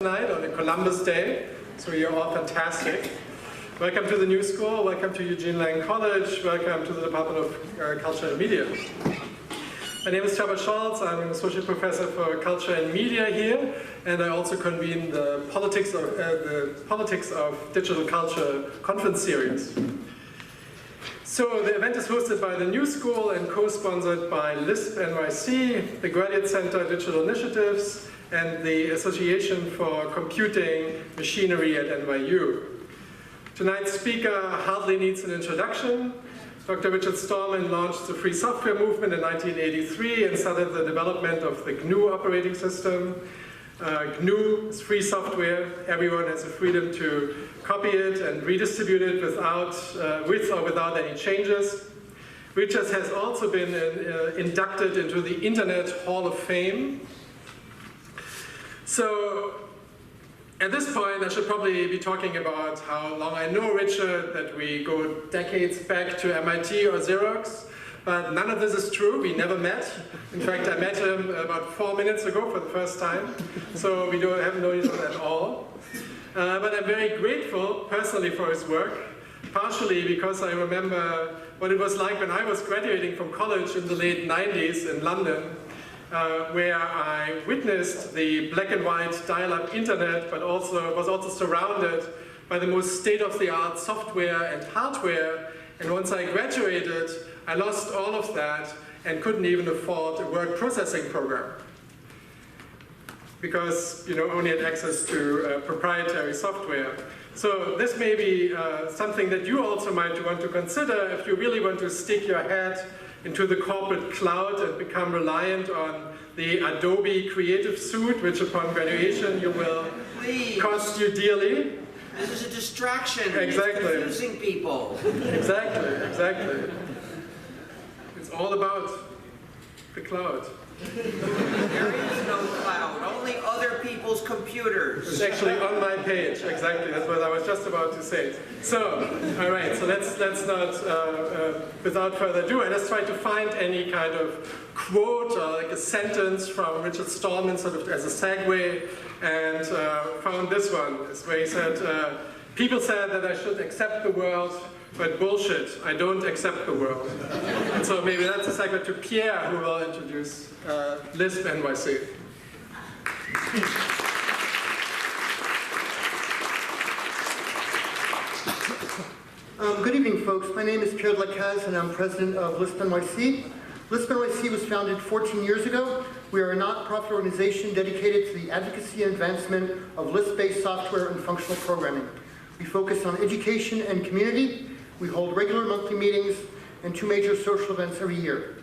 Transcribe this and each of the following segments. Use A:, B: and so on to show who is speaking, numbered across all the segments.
A: Night on a Columbus Day, so you're all fantastic. Welcome to the New School, welcome to Eugene College, welcome to the Department of Culture and Media. My name is Trevor Scholz, I'm an Associate Professor for Culture and Media here, and I also convene the Politics of Digital Culture conference series. So the event is hosted by the New School and co-sponsored by Lisp NYC, the Graduate Center Digital Initiatives, and the Association for Computing Machinery at NYU. Tonight's speaker hardly needs an introduction. Dr. Richard Stallman launched the free software movement in 1983 and started the development of the GNU operating system. GNU is free software. Everyone has the freedom to copy it and redistribute it with or without any changes. Richard has also been inducted into the Internet Hall of Fame. So, at this point, I should probably be talking about how long I know Richard, that we go decades back to MIT or Xerox, but none of this is true. We never met. In fact, I met him about 4 minutes ago for the first time, so we haven't known each other at all. But I'm very grateful personally for his work, partially because I remember what it was like when I was graduating from college in the late 90s in London, where I witnessed the black and white dial-up internet, but was also surrounded by the most state-of-the-art software and hardware. And once I graduated, I lost all of that and couldn't even afford a word processing program, because only had access to proprietary software. So this may be something that you also might want to consider if you really want to stick your head into the corporate cloud and become reliant on the Adobe Creative Suite, which upon graduation you will cost you dearly.
B: This is a distraction.
A: Exactly.
B: It's confusing people.
A: Exactly. It's all about the cloud.
B: There is no cloud, only other people's computers.
A: It's actually on my page, exactly, that's what I was just about to say. So, all right, so let's not, without further ado, let's try to find any kind of quote or like a sentence from Richard Stallman sort of as a segue, and found this one, where he said, people said that I should accept the world, but bullshit, I don't accept the world. And so maybe that's a segue to Pierre, who will introduce Lisp NYC.
C: Good evening, folks. My name is Pierre Lacaz, and I'm president of Lisp NYC. Lisp NYC was founded 14 years ago. We are a not-profit organization dedicated to the advocacy and advancement of Lisp-based software and functional programming. We focus on education and community. We hold regular monthly meetings and 2 major social events every year.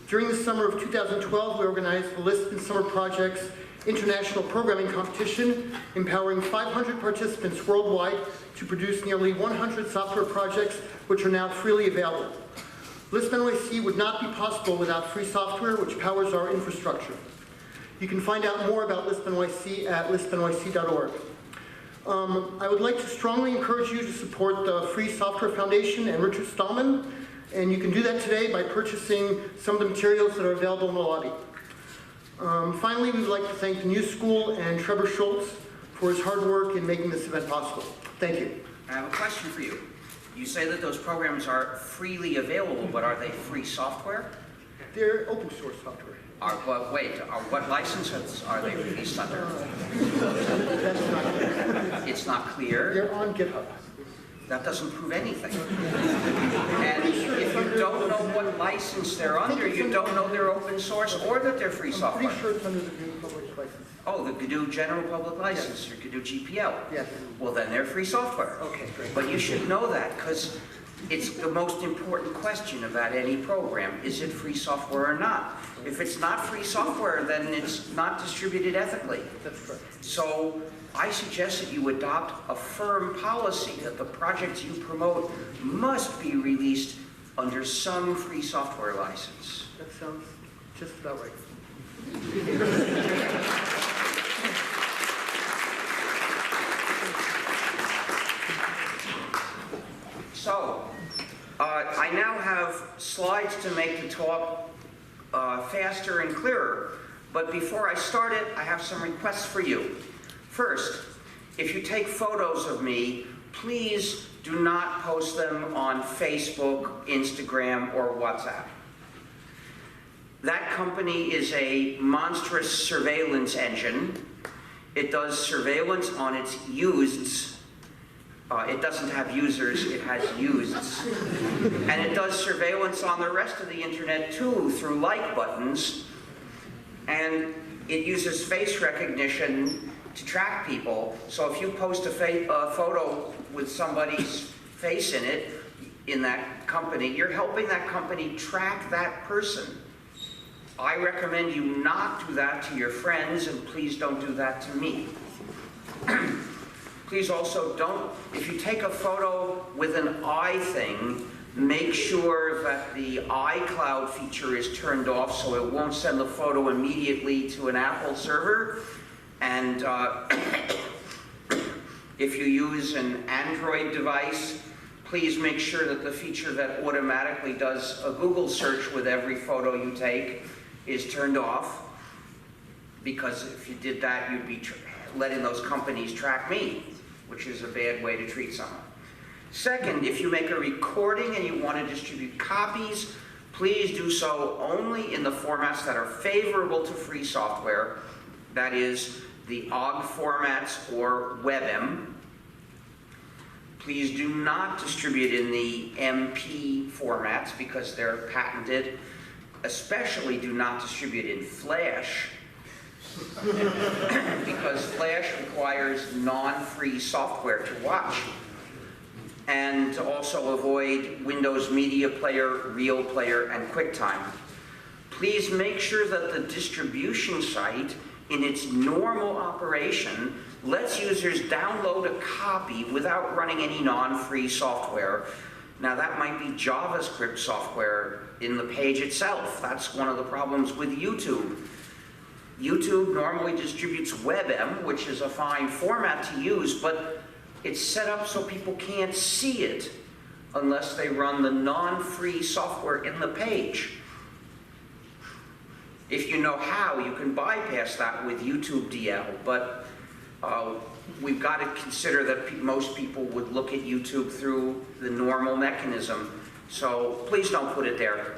C: During the summer of 2012, we organized the Lisp and Summer Projects International Programming Competition, empowering 500 participants worldwide to produce nearly 100 software projects, which are now freely available. Lisp NYC would not be possible without free software, which powers our infrastructure. You can find out more about Lisp NYC at lispnyc.org. I would like to strongly encourage you to support the Free Software Foundation and Richard Stallman, and you can do that today by purchasing some of the materials that are available in the lobby. Finally, we would like to thank the New School and Trevor Scholz for his hard work in making this event possible. Thank you.
B: I have a question for you. You say that those programs are freely available, but are they free software?
C: They're open source software.
B: What licenses are they released under?
C: That's not clear.
B: It's not clear.
C: They're on GitHub.
B: That doesn't prove anything. And if you don't know what license they're under, you don't know they're open source or that they're free
C: I'm
B: software.
C: pretty sure it's under the GNU public license.
B: Oh, the GNU General Public License, or GNU GPL.
C: Yes.
B: Well, then they're free software.
C: Okay, great.
B: But you should know that, because it's the most important question about any program. Is it free software or not? If it's not free software, then it's not distributed ethically.
C: That's correct.
B: So I suggest that you adopt a firm policy that the projects you promote must be released under some free software license.
C: That sounds just about right.
B: So, I now have slides to make the talk faster and clearer, but before I start it, I have some requests for you. First, if you take photos of me, please do not post them on Facebook, Instagram, or WhatsApp. That company is a monstrous surveillance engine. It does surveillance on its useds. It doesn't have users, it has useds. And it does surveillance on the rest of the internet too, through like buttons. And it uses face recognition to track people. So if you post a photo with somebody's face in it, in that company, you're helping that company track that person. I recommend you not do that to your friends, and please don't do that to me. Please also don't, if you take a photo with an eye thing, make sure that the iCloud feature is turned off so it won't send the photo immediately to an Apple server. And if you use an Android device, please make sure that the feature that automatically does a Google search with every photo you take is turned off, because if you did that, you'd be letting those companies track me, which is a bad way to treat someone. Second, if you make a recording and you want to distribute copies, please do so only in the formats that are favorable to free software, that is, the OGG formats or WebM. Please do not distribute in the MP formats because they're patented. Especially do not distribute in Flash, because Flash requires non-free software to watch. And to also avoid Windows Media Player, Real Player, and QuickTime. Please make sure that the distribution site, in its normal operation, lets users download a copy without running any non-free software. Now that might be JavaScript software in the page itself. That's one of the problems with YouTube. YouTube normally distributes WebM, which is a fine format to use, but it's set up so people can't see it unless they run the non-free software in the page. If you know how, you can bypass that with YouTube DL, but we've got to consider that most people would look at YouTube through the normal mechanism. So please don't put it there.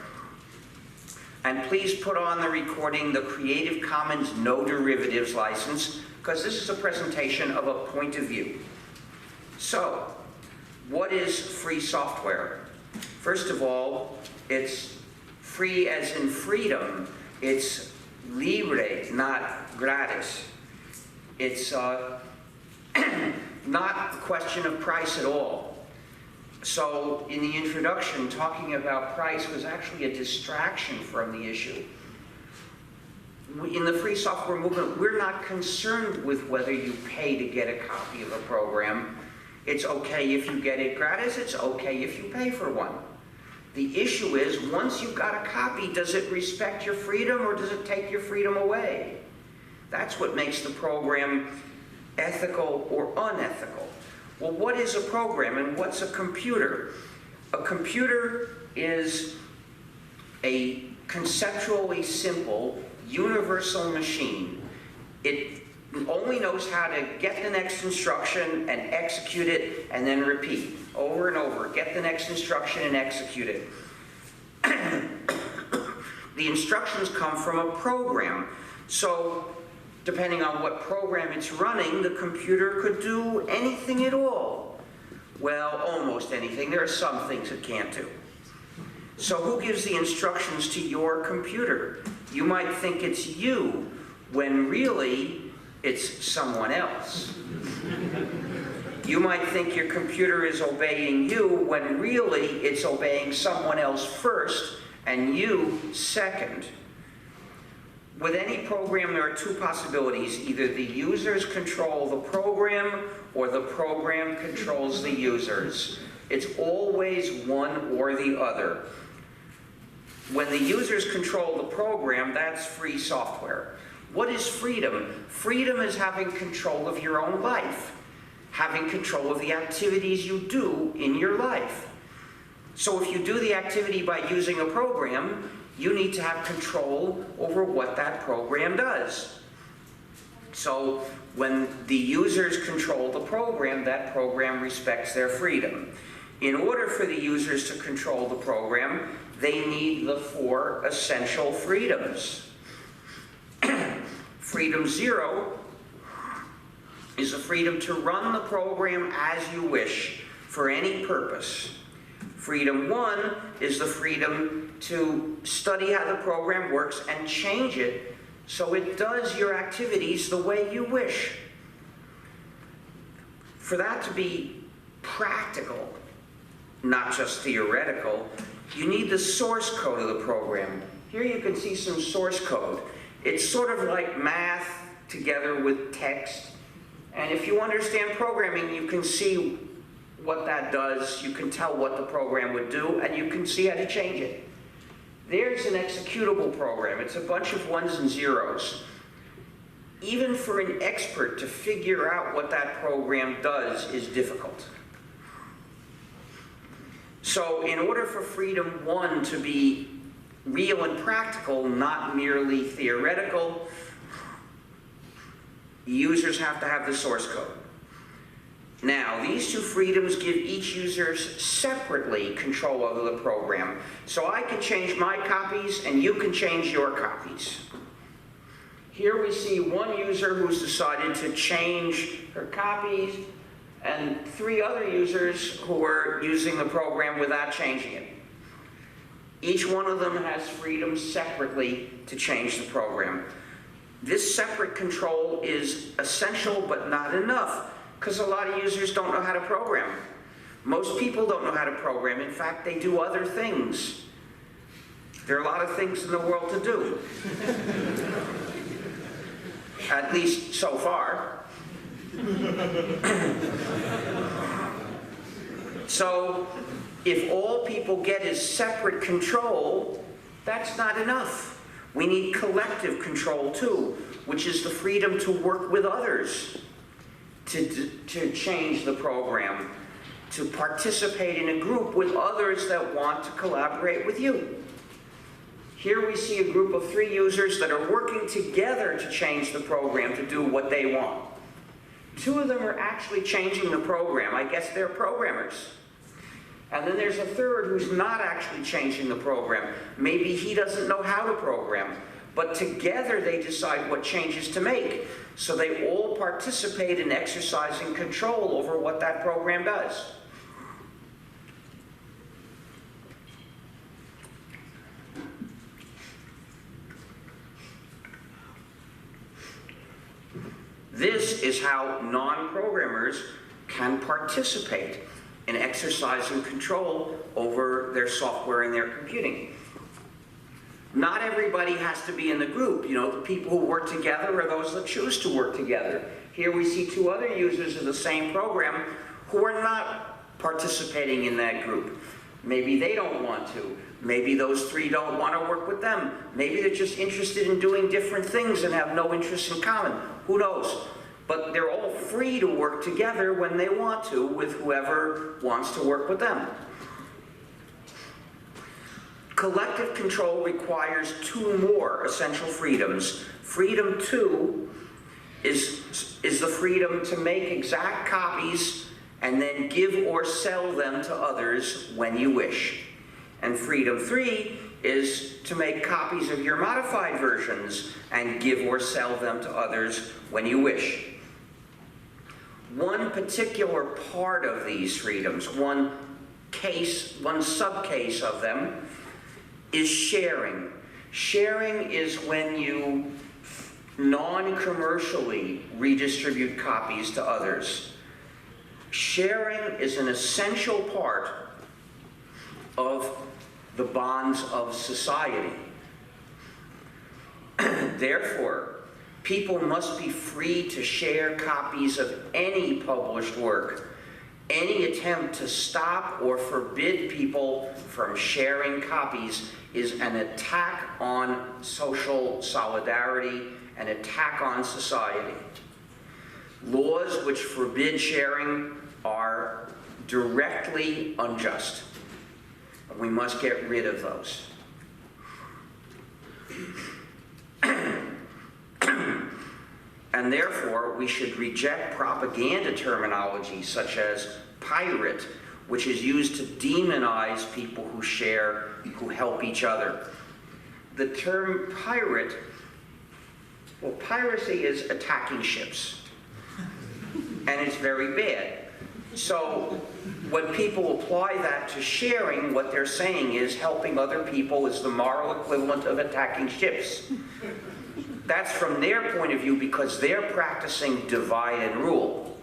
B: And please put on the recording the Creative Commons No Derivatives license, because this is a presentation of a point of view. So, what is free software? First of all, it's free as in freedom. It's libre, not gratis. It's not a question of price at all. So in the introduction, talking about price was actually a distraction from the issue. In the free software movement, we're not concerned with whether you pay to get a copy of a program. It's okay if you get it gratis, it's okay if you pay for one. The issue is, once you've got a copy, does it respect your freedom or does it take your freedom away? That's what makes the program ethical or unethical. Well, what is a program and what's a computer? A computer is a conceptually simple, universal machine. It only knows how to get the next instruction and execute it and then repeat over and over. Get the next instruction and execute it. The instructions come from a program. So depending on what program it's running, the computer could do anything at all. Well, almost anything. There are some things it can't do. So who gives the instructions to your computer? You might think it's you, when really it's someone else. You might think your computer is obeying you, when really it's obeying someone else first and you second. With any program, there are two possibilities. Either the users control the program or the program controls the users. It's always one or the other. When the users control the program, that's free software. What is freedom? Freedom is having control of your own life, having control of the activities you do in your life. So if you do the activity by using a program, you need to have control over what that program does. So when the users control the program, that program respects their freedom. In order for the users to control the program, they need the 4 essential freedoms. Freedom 0 is a freedom to run the program as you wish for any purpose. Freedom 1 is the freedom to study how the program works and change it so it does your activities the way you wish. For that to be practical, not just theoretical, you need the source code of the program. Here you can see some source code. It's sort of like math together with text. And if you understand programming, you can see what that does. You can tell what the program would do, and you can see how to change it. There's an executable program. It's a bunch of 1s and 0s. Even for an expert to figure out what that program does is difficult. So in order for freedom 1 to be real and practical, not merely theoretical, users have to have the source code. Now, these 2 freedoms give each user separately control over the program. So I can change my copies and you can change your copies. Here we see one user who's decided to change her copies and 3 other users who are using the program without changing it. Each one of them has freedom separately to change the program. This separate control is essential but not enough, because a lot of users don't know how to program. Most people don't know how to program. In fact, they do other things. There are a lot of things in the world to do. At least so far. So, if all people get is separate control, that's not enough. We need collective control too, which is the freedom to work with others, to change the program, to participate in a group with others that want to collaborate with you. Here we see a group of 3 users that are working together to change the program to do what they want. 2 of them are actually changing the program. I guess they're programmers. And then there's a 3rd who's not actually changing the program. Maybe he doesn't know how to program. But together they decide what changes to make. So they all participate in exercising control over what that program does. This is how non-programmers can participate in exercising control over their software and their computing. Not everybody has to be in the group. You know, the people who work together are those that choose to work together. Here we see 2 other users of the same program who are not participating in that group. Maybe they don't want to. Maybe those 3 don't want to work with them. Maybe they're just interested in doing different things and have no interests in common. Who knows? But they're all free to work together when they want to with whoever wants to work with them. Collective control requires 2 more essential freedoms. Freedom 2 is the freedom to make exact copies and then give or sell them to others when you wish. And freedom 3 is to make copies of your modified versions and give or sell them to others when you wish. One particular part of these freedoms, one subcase of them, is sharing. Sharing is when you non-commercially redistribute copies to others. Sharing is an essential part of the bonds of society. Therefore, people must be free to share copies of any published work. Any attempt to stop or forbid people from sharing copies is an attack on social solidarity, an attack on society. Laws which forbid sharing are directly unjust. We must get rid of those. and therefore we should reject propaganda terminology such as pirate, which is used to demonize people who share, who help each other. The term pirate, well, piracy is attacking ships, and it's very bad. So when people apply that to sharing, what they're saying is helping other people is the moral equivalent of attacking ships. That's from their point of view because they're practicing divide and rule.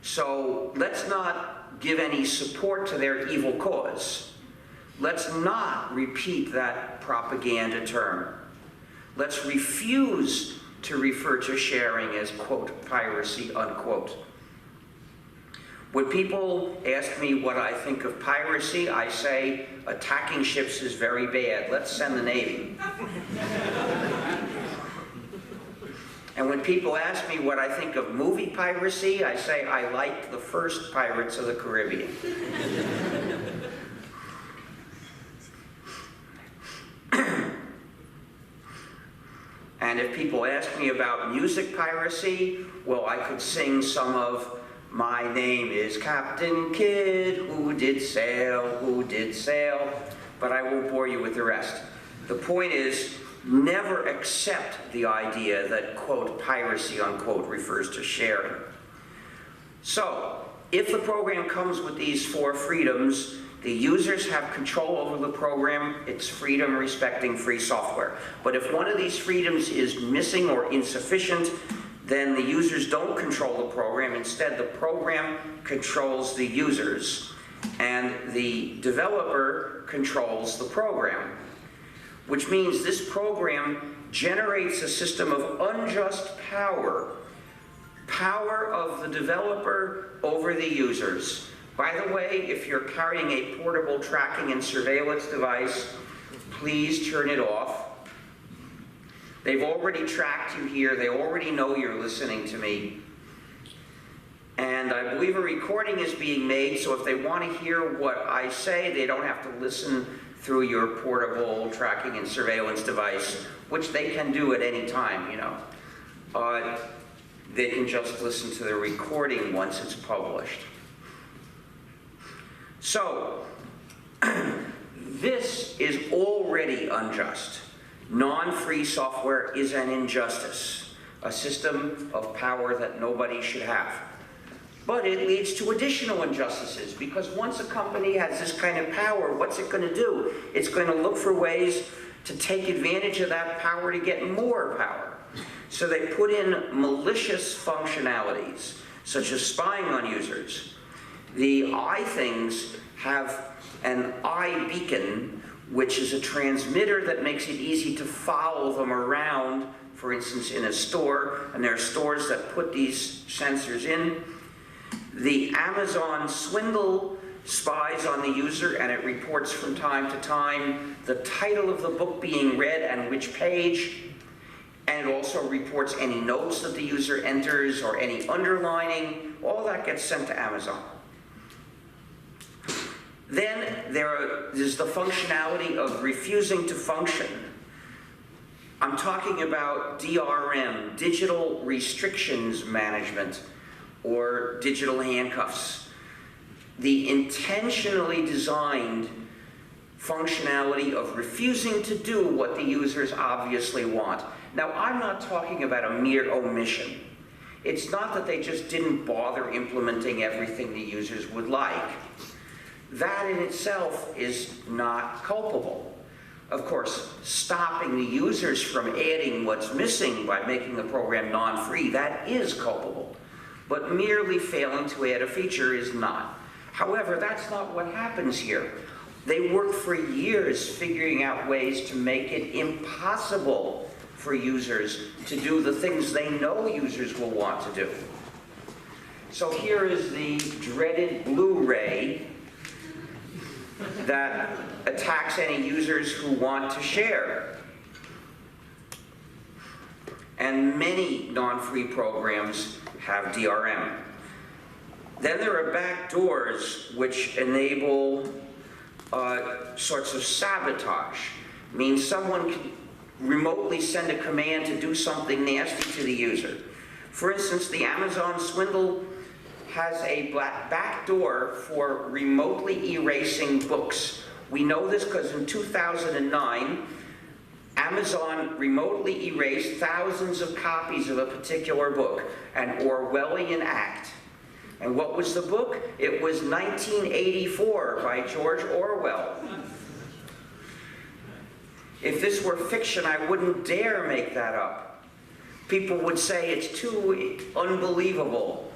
B: So let's not give any support to their evil cause. Let's not repeat that propaganda term. Let's refuse to refer to sharing as, quote, piracy, unquote. When people ask me what I think of piracy, I say attacking ships is very bad. Let's send the Navy. And when people ask me what I think of movie piracy, I say I liked the first Pirates of the Caribbean. And if people ask me about music piracy, well, I could sing some of "My Name is Captain Kidd, who did sail," but I won't bore you with the rest. The point is, never accept the idea that, quote, piracy, unquote, refers to sharing. So, if the program comes with these 4 freedoms, the users have control over the program. It's freedom respecting free software. But if one of these freedoms is missing or insufficient, then the users don't control the program. Instead, the program controls the users, and the developer controls the program, which means this program generates a system of unjust power, power of the developer over the users. By the way, if you're carrying a portable tracking and surveillance device, please turn it off. They've already tracked you here. They already know you're listening to me. And I believe a recording is being made, so if they want to hear what I say, they don't have to listen through your portable tracking and surveillance device, which they can do at any time, you know. They can just listen to the recording once it's published. So, this is already unjust. Non-free software is an injustice, a system of power that nobody should have. But it leads to additional injustices, because once a company has this kind of power, what's it going to do? It's going to look for ways to take advantage of that power to get more power. So they put in malicious functionalities, such as spying on users. The iThings have an iBeacon, which is a transmitter that makes it easy to follow them around, for instance, in a store, and there are stores that put these sensors in. The Amazon swindle spies on the user, and it reports from time to time the title of the book being read and which page, and it also reports any notes that the user enters or any underlining. All that gets sent to Amazon. Then there's the functionality of refusing to function. I'm talking about DRM, Digital Restrictions Management, or digital handcuffs. The intentionally designed functionality of refusing to do what the users obviously want. Now, I'm not talking about a mere omission. It's not that they just didn't bother implementing everything the users would like. That in itself is not culpable. Of course, stopping the users from adding what's missing by making the program non-free, that is culpable. But merely failing to add a feature is not. However, that's not what happens here. They worked for years figuring out ways to make it impossible for users to do the things they know users will want to do. So here is the dreaded Blu-ray that attacks any users who want to share. And many non-free programs have DRM. Then there are backdoors which enable sorts of sabotage. Means someone remotely send a command to do something nasty to the user. For instance, the Amazon swindle has a backdoor for remotely erasing books. We know this because in 2009, Amazon remotely erased thousands of copies of a particular book, an Orwellian act. And what was the book? It was 1984 by George Orwell. If this were fiction, I wouldn't dare make that up. People would say it's too unbelievable.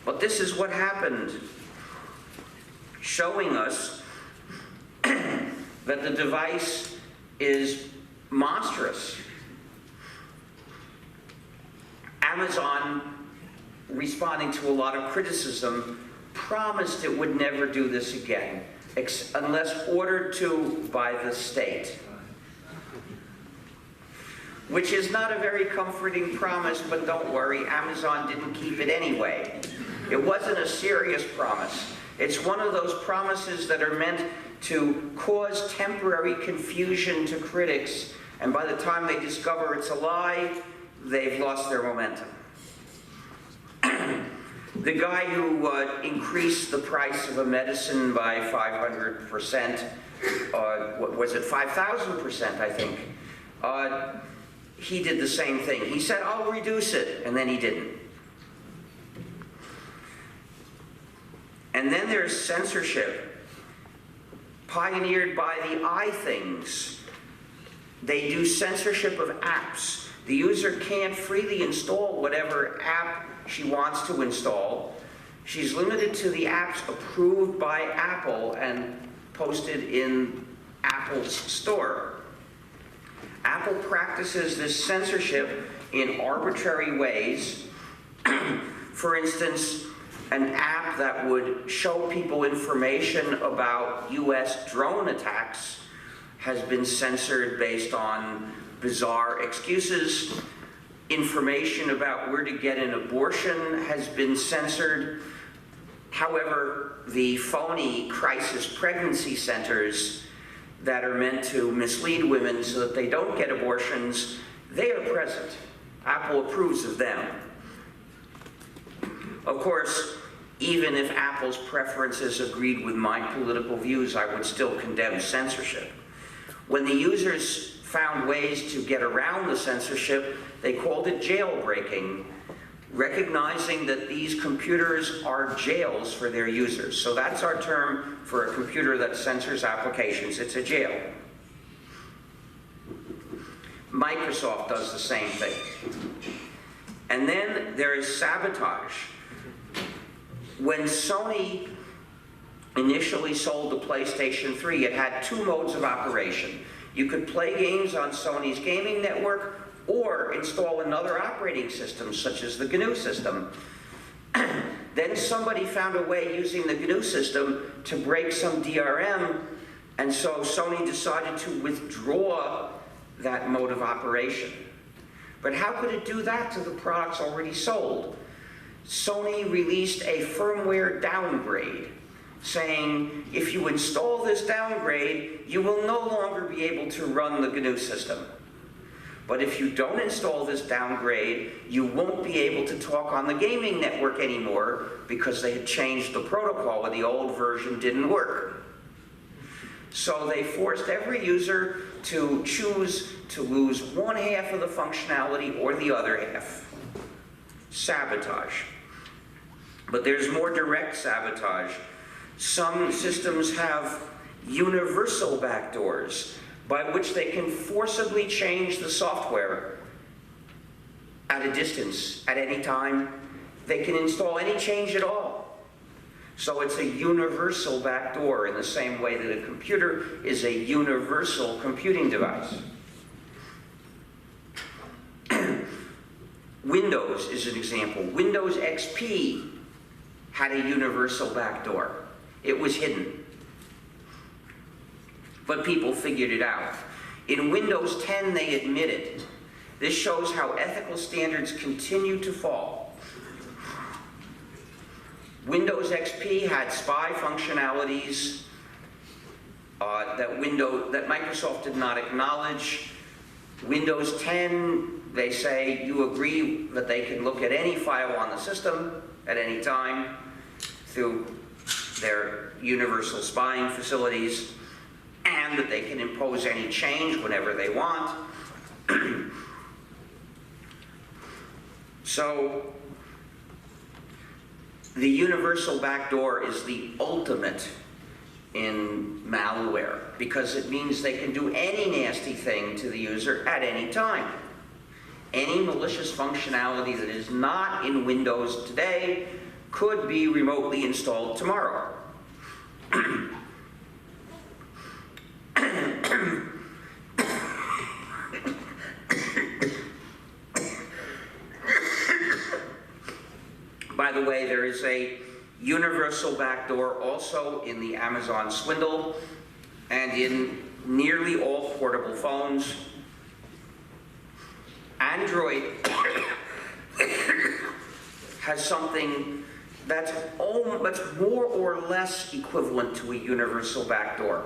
B: But this is what happened, showing us that the device is monstrous. Amazon, responding to a lot of criticism, promised it would never do this again, unless ordered to by the state. Which is not a very comforting promise, but don't worry, Amazon didn't keep it anyway. It wasn't a serious promise. It's one of those promises that are meant to cause temporary confusion to critics, and by the time they discover it's a lie, they've lost their momentum. The guy who increased the price of a medicine by 500%, what was it, 5,000%, I think, he did the same thing. He said, I'll reduce it, and then he didn't. And then there's censorship, pioneered by the iThings. They do censorship of apps. The user can't freely install whatever app she wants to install. She's limited to the apps approved by Apple and posted in Apple's store. Apple practices this censorship in arbitrary ways. For instance, an app that would show people information about US drone attacks has been censored based on bizarre excuses. Information about where to get an abortion has been censored. However, the phony crisis pregnancy centers that are meant to mislead women so that they don't get abortions, they are present. Apple approves of them. Of course, even if Apple's preferences agreed with my political views, I would still condemn censorship. When the users found ways to get around the censorship, they called it jailbreaking, recognizing that these computers are jails for their users. So that's our term for a computer that censors applications. It's a jail. Microsoft does the same thing. And then there is sabotage. When Sony initially sold the PlayStation 3, it had two modes of operation. You could play games on Sony's gaming network or install another operating system, such as the GNU system. Then somebody found a way using the GNU system to break some DRM, and so Sony decided to withdraw that mode of operation. But how could it do that to the products already sold? Sony released a firmware downgrade, saying, if you install this downgrade, you will no longer be able to run the GNU system. But if you don't install this downgrade, you won't be able to talk on the gaming network anymore because they had changed the protocol and the old version didn't work. So they forced every user to choose to lose one half of the functionality or the other half. Sabotage. But there's more direct sabotage. Some systems have universal backdoors by which they can forcibly change the software at a distance, at any time. They can install any change at all. So it's a universal backdoor in the same way that a computer is a universal computing device. Windows is an example. Windows XP had a universal backdoor. It was hidden, but people figured it out. In Windows 10, they admitted. This shows how ethical standards continue to fall. Windows XP had spy functionalities that Microsoft did not acknowledge. Windows 10, they say you agree that they can look at any file on the system at any time through their universal spying facilities, and that they can impose any change whenever they want. So the universal backdoor is the ultimate in malware, because it means they can do any nasty thing to the user at any time. Any malicious functionality that is not in Windows today could be remotely installed tomorrow. By the way, there is a universal backdoor also in the Amazon swindle and in nearly all portable phones. Android has something that's more or less equivalent to a universal backdoor.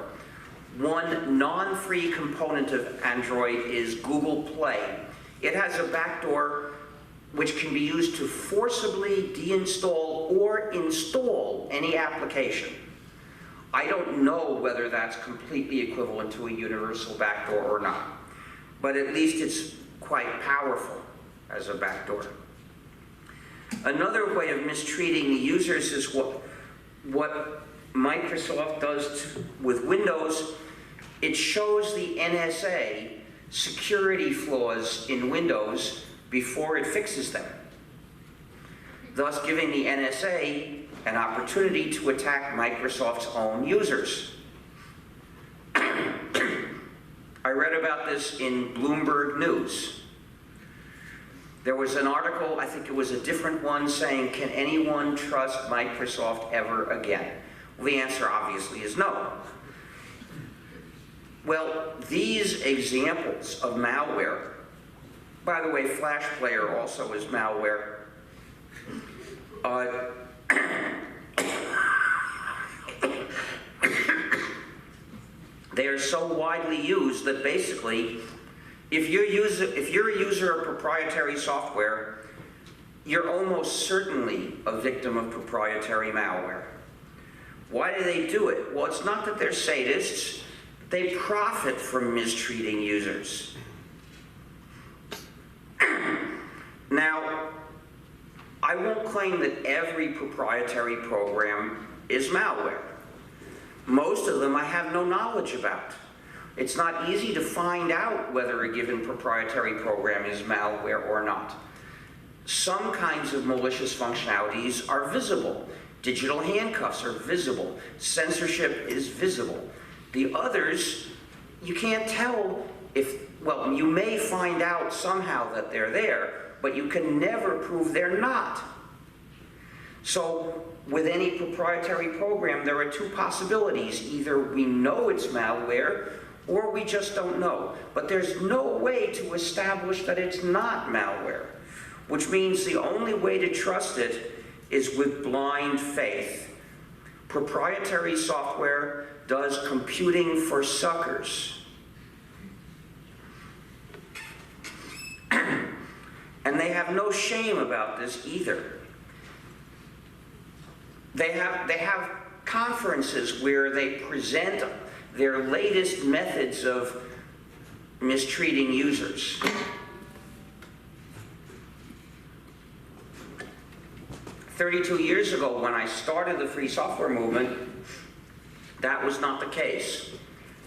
B: One non-free component of Android is Google Play. It has a backdoor which can be used to forcibly deinstall or install any application. I don't know whether that's completely equivalent to a universal backdoor or not, but at least it's quite powerful as a backdoor. Another way of mistreating the users is what Microsoft does with Windows. It shows the NSA security flaws in Windows before it fixes them, thus giving the NSA an opportunity to attack Microsoft's own users. I read about this in Bloomberg News. There was an article, I think it was a different one, saying, can anyone trust Microsoft ever again? Well, the answer obviously is no. Well, these examples of malware, by the way, Flash Player also is malware. They are so widely used that basically, if you're a user of proprietary software, you're almost certainly a victim of proprietary malware. Why do they do it? Well, it's not that they're sadists. They profit from mistreating users. Now, I won't claim that every proprietary program is malware. Most of them I have no knowledge about. It's not easy to find out whether a given proprietary program is malware or not. Some kinds of malicious functionalities are visible. Digital handcuffs are visible. Censorship is visible. The others, you can't tell if, well, you may find out somehow that they're there, but you can never prove they're not. So with any proprietary program, there are two possibilities. Either we know it's malware, or we just don't know. But there's no way to establish that it's not malware, which means the only way to trust it is with blind faith. Proprietary software does computing for suckers. And they have no shame about this either. They have conferences where they present their latest methods of mistreating users. "32 years ago, when I started the free software movement, that was not the case.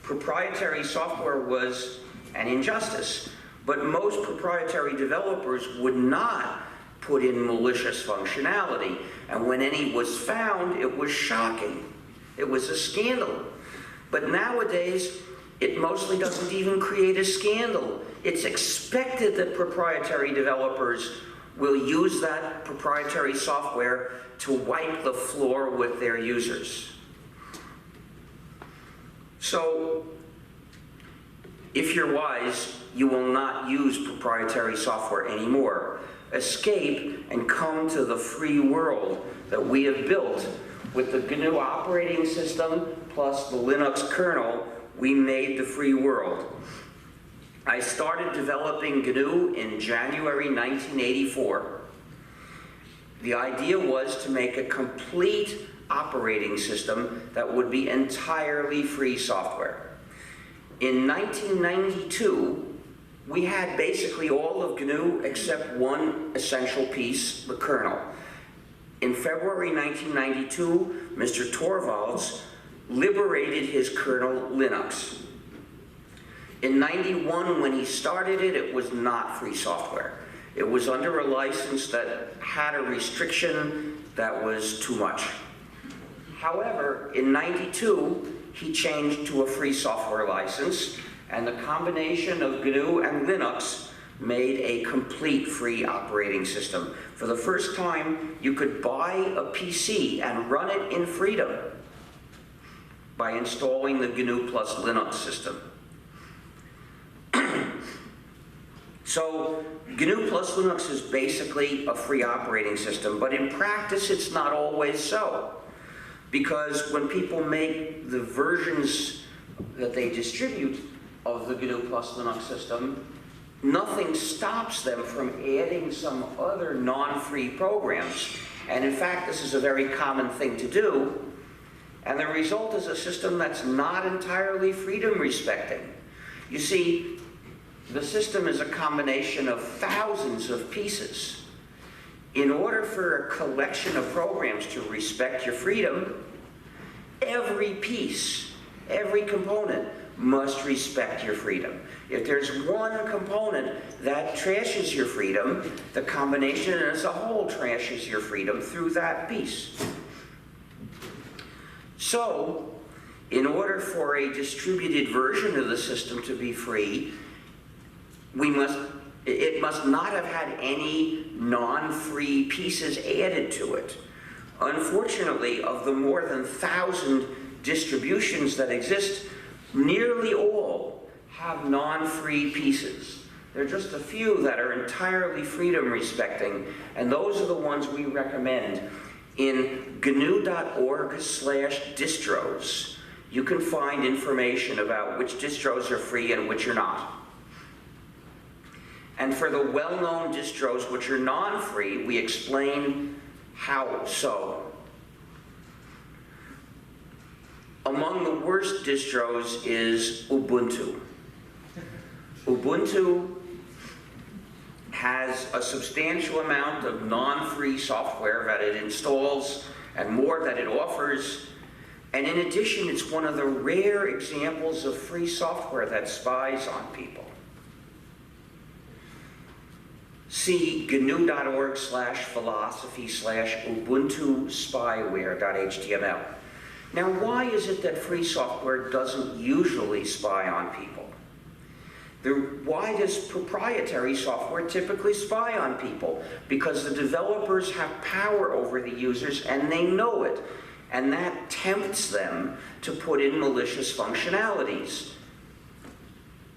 B: Proprietary software was an injustice, but most proprietary developers would not put in malicious functionality, and when any was found, it was shocking. It was a scandal. But nowadays, it mostly doesn't even create a scandal. It's expected that proprietary developers will use that proprietary software to wipe the floor with their users. So, if you're wise, you will not use proprietary software anymore. Escape and come to the free world that we have built. With the GNU operating system plus the Linux kernel, we made the free world. I started developing GNU in January 1984. The idea was to make a complete operating system that would be entirely free software. In 1992, we had basically all of GNU except one essential piece, the kernel. In February 1992, Mr. Torvalds liberated his kernel Linux. In 91, when he started it, it was not free software. It was under a license that had a restriction that was too much. However, in 92, he changed to a free software license, and the combination of GNU and Linux made a complete free operating system. For the first time, you could buy a PC and run it in freedom by installing the gnu+linux system. So gnu+linux is basically a free operating system, but in practice it's not always so. Because when people make the versions that they distribute of the gnu+linux system, nothing stops them from adding some other non-free programs. And in fact, this is a very common thing to do. And the result is a system that's not entirely freedom-respecting. You see, the system is a combination of thousands of pieces. In order for a collection of programs to respect your freedom, every piece, every component must respect your freedom. If there's one component that trashes your freedom, the combination as a whole trashes your freedom through that piece. So, in order for a distributed version of the system to be free, it must not have had any non-free pieces added to it. Unfortunately, of the more than 1,000 distributions that exist, nearly all have non-free pieces. There are just a few that are entirely freedom-respecting, and those are the ones we recommend. In gnu.org/distros, you can find information about which distros are free and which are not. And for the well-known distros which are non-free, we explain how so. Among the worst distros is Ubuntu. Ubuntu has a substantial amount of non-free software that it installs and more that it offers. And in addition, it's one of the rare examples of free software that spies on people. See gnu.org/philosophy/ubuntu spyware.html. Now, why is it that free software doesn't usually spy on people? Why does proprietary software typically spy on people? Because the developers have power over the users and they know it. And that tempts them to put in malicious functionalities.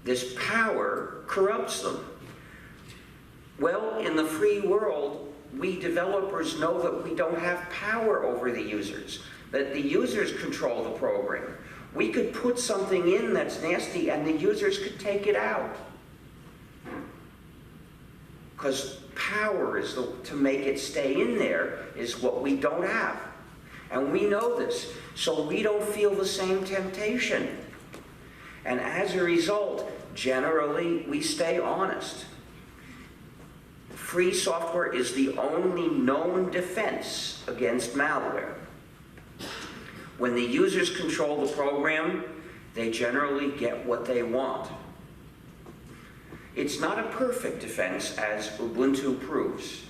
B: This power corrupts them. Well, in the free world, we developers know that we don't have power over the users, that the users control the program. We could put something in that's nasty and the users could take it out. Because power is to make it stay in there is what we don't have. And we know this, so we don't feel the same temptation. And as a result, generally, we stay honest. Free software is the only known defense against malware. When the users control the program, they generally get what they want. It's not a perfect defense, as Ubuntu proves,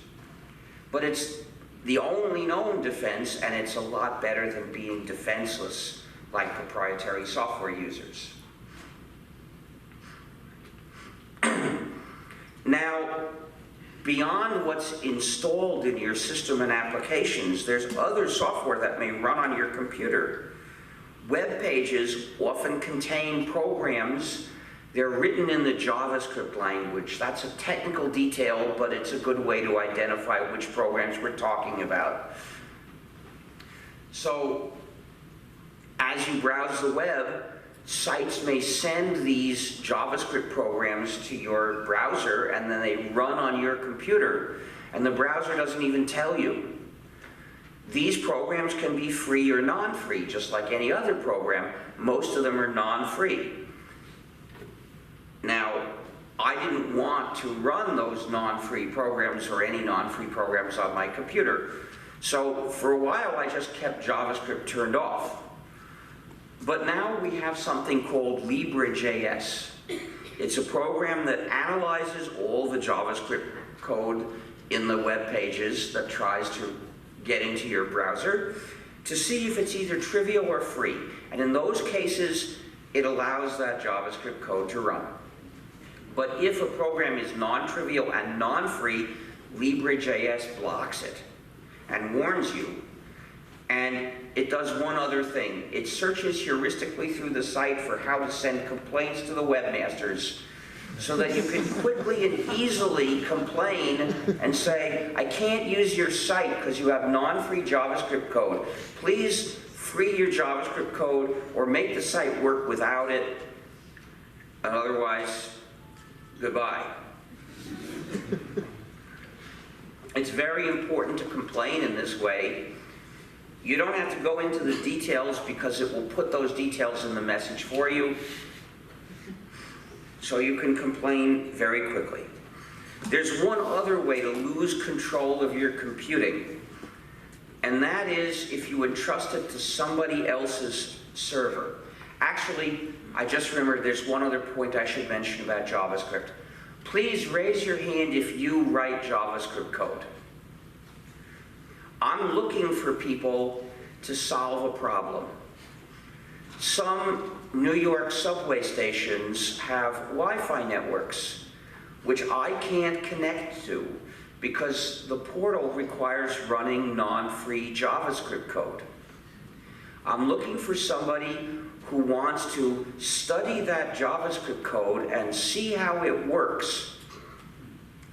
B: but it's the only known defense, and it's a lot better than being defenseless like proprietary software users. Now, beyond what's installed in your system and applications, there's other software that may run on your computer. Web pages often contain programs. They're written in the JavaScript language. That's a technical detail, but it's a good way to identify which programs we're talking about. So, as you browse the web, sites may send these JavaScript programs to your browser, and then they run on your computer, and the browser doesn't even tell you. These programs can be free or non-free, just like any other program. Most of them are non-free. Now, I didn't want to run those non-free programs or any non-free programs on my computer. So for a while, I just kept JavaScript turned off. But now we have something called Libre.js. It's a program that analyzes all the JavaScript code in the web pages that tries to get into your browser to see if it's either trivial or free. And in those cases, it allows that JavaScript code to run. But if a program is non-trivial and non-free, Libre.js blocks it and warns you. And it does one other thing. It searches heuristically through the site for how to send complaints to the webmasters so that you can quickly and easily complain and say, I can't use your site because you have non-free JavaScript code. Please free your JavaScript code or make the site work without it. Otherwise, goodbye. It's very important to complain in this way. You don't have to go into the details because it will put those details in the message for you. So you can complain very quickly. There's one other way to lose control of your computing, and that is if you entrust it to somebody else's server. Actually, I just remembered there's one other point I should mention about JavaScript. Please raise your hand if you write JavaScript code. I'm looking for people to solve a problem. Some New York subway stations have Wi-Fi networks, which I can't connect to because the portal requires running non-free JavaScript code. I'm looking for somebody who wants to study that JavaScript code and see how it works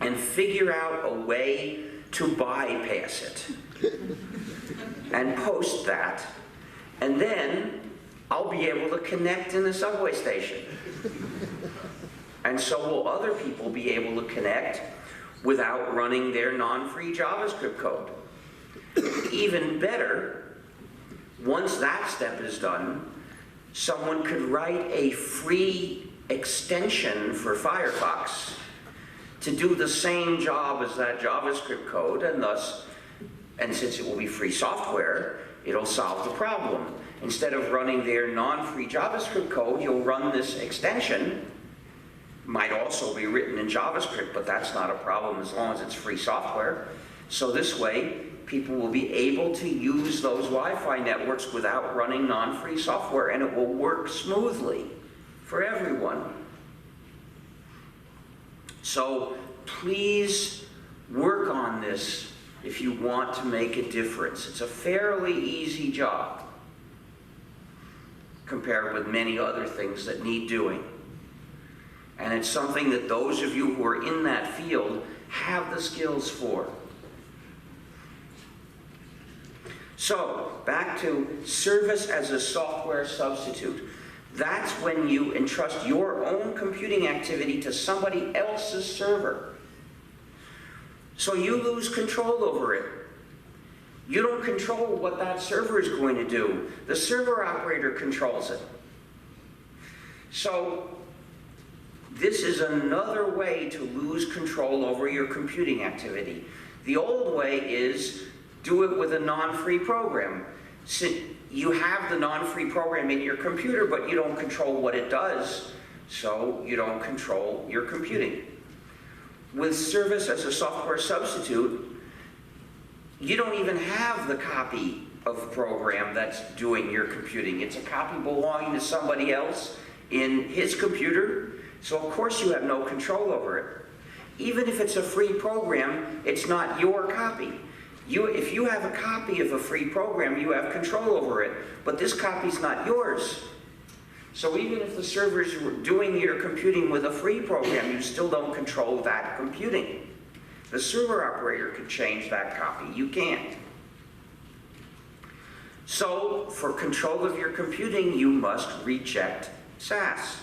B: and figure out a way to bypass it and post that, and then I'll be able to connect in the subway station. And so will other people be able to connect without running their non-free JavaScript code. Even better, once that step is done, someone could write a free extension for Firefox to do the same job as that JavaScript code, and since it will be free software, it'll solve the problem. Instead of running their non-free JavaScript code, you'll run this extension. Might also be written in JavaScript, but that's not a problem as long as it's free software. So this way, people will be able to use those Wi-Fi networks without running non-free software, and it will work smoothly for everyone. So please work on this if you want to make a difference. It's a fairly easy job compared with many other things that need doing. And it's something that those of you who are in that field have the skills for. So, back to service as a software substitute. That's when you entrust your own computing activity to somebody else's server. So you lose control over it. You don't control what that server is going to do. The server operator controls it. So this is another way to lose control over your computing activity. The old way is do it with a non-free program. So you have the non-free program in your computer, but you don't control what it does, so you don't control your computing. With service as a software substitute, you don't even have the copy of the program that's doing your computing. It's a copy belonging to somebody else in his computer, so of course you have no control over it. Even if it's a free program, it's not your copy. If you have a copy of a free program, you have control over it, but this copy's not yours. So even if the server's doing your computing with a free program, you still don't control that computing. The server operator could change that copy. You can't. So for control of your computing, you must reject SAS.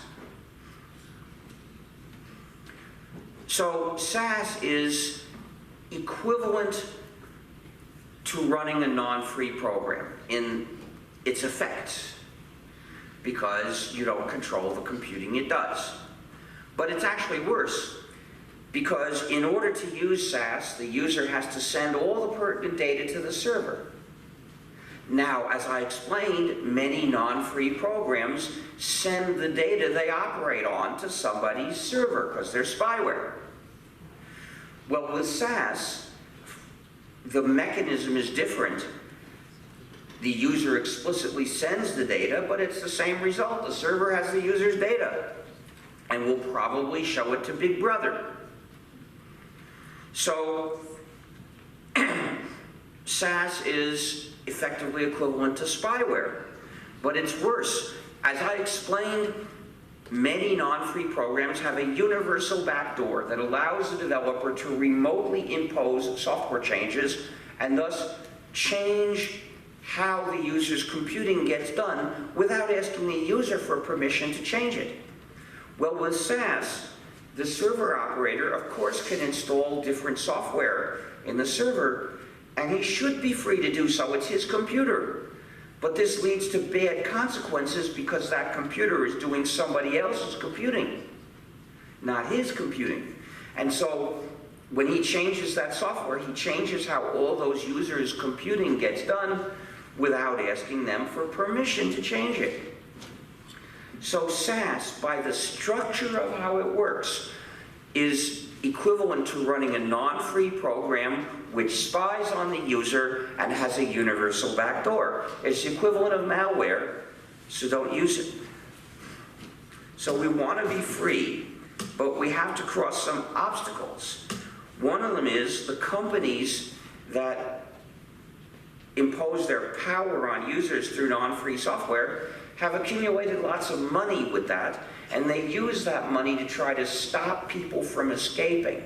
B: So SAS is equivalent to running a non-free program in its effects, because you don't control the computing it does. But it's actually worse, because in order to use SAS, the user has to send all the pertinent data to the server. Now, as I explained, many non-free programs send the data they operate on to somebody's server because they're spyware. Well, with SAS, the mechanism is different. The user explicitly sends the data, but it's the same result. The server has the user's data and will probably show it to Big Brother. So, SAS is effectively equivalent to spyware, but it's worse. As I explained, many non-free programs have a universal backdoor that allows the developer to remotely impose software changes and thus change how the user's computing gets done without asking the user for permission to change it. Well, with SAS, the server operator, of course, can install different software in the server, and he should be free to do so. It's his computer. But this leads to bad consequences because that computer is doing somebody else's computing, not his computing. And so when he changes that software, he changes how all those users' computing gets done without asking them for permission to change it. So SAS, by the structure of how it works, is equivalent to running a non-free program which spies on the user and has a universal backdoor. It's the equivalent of malware, so don't use it. So we want to be free, but we have to cross some obstacles. One of them is the companies that impose their power on users through non-free software have accumulated lots of money with that, and they use that money to try to stop people from escaping.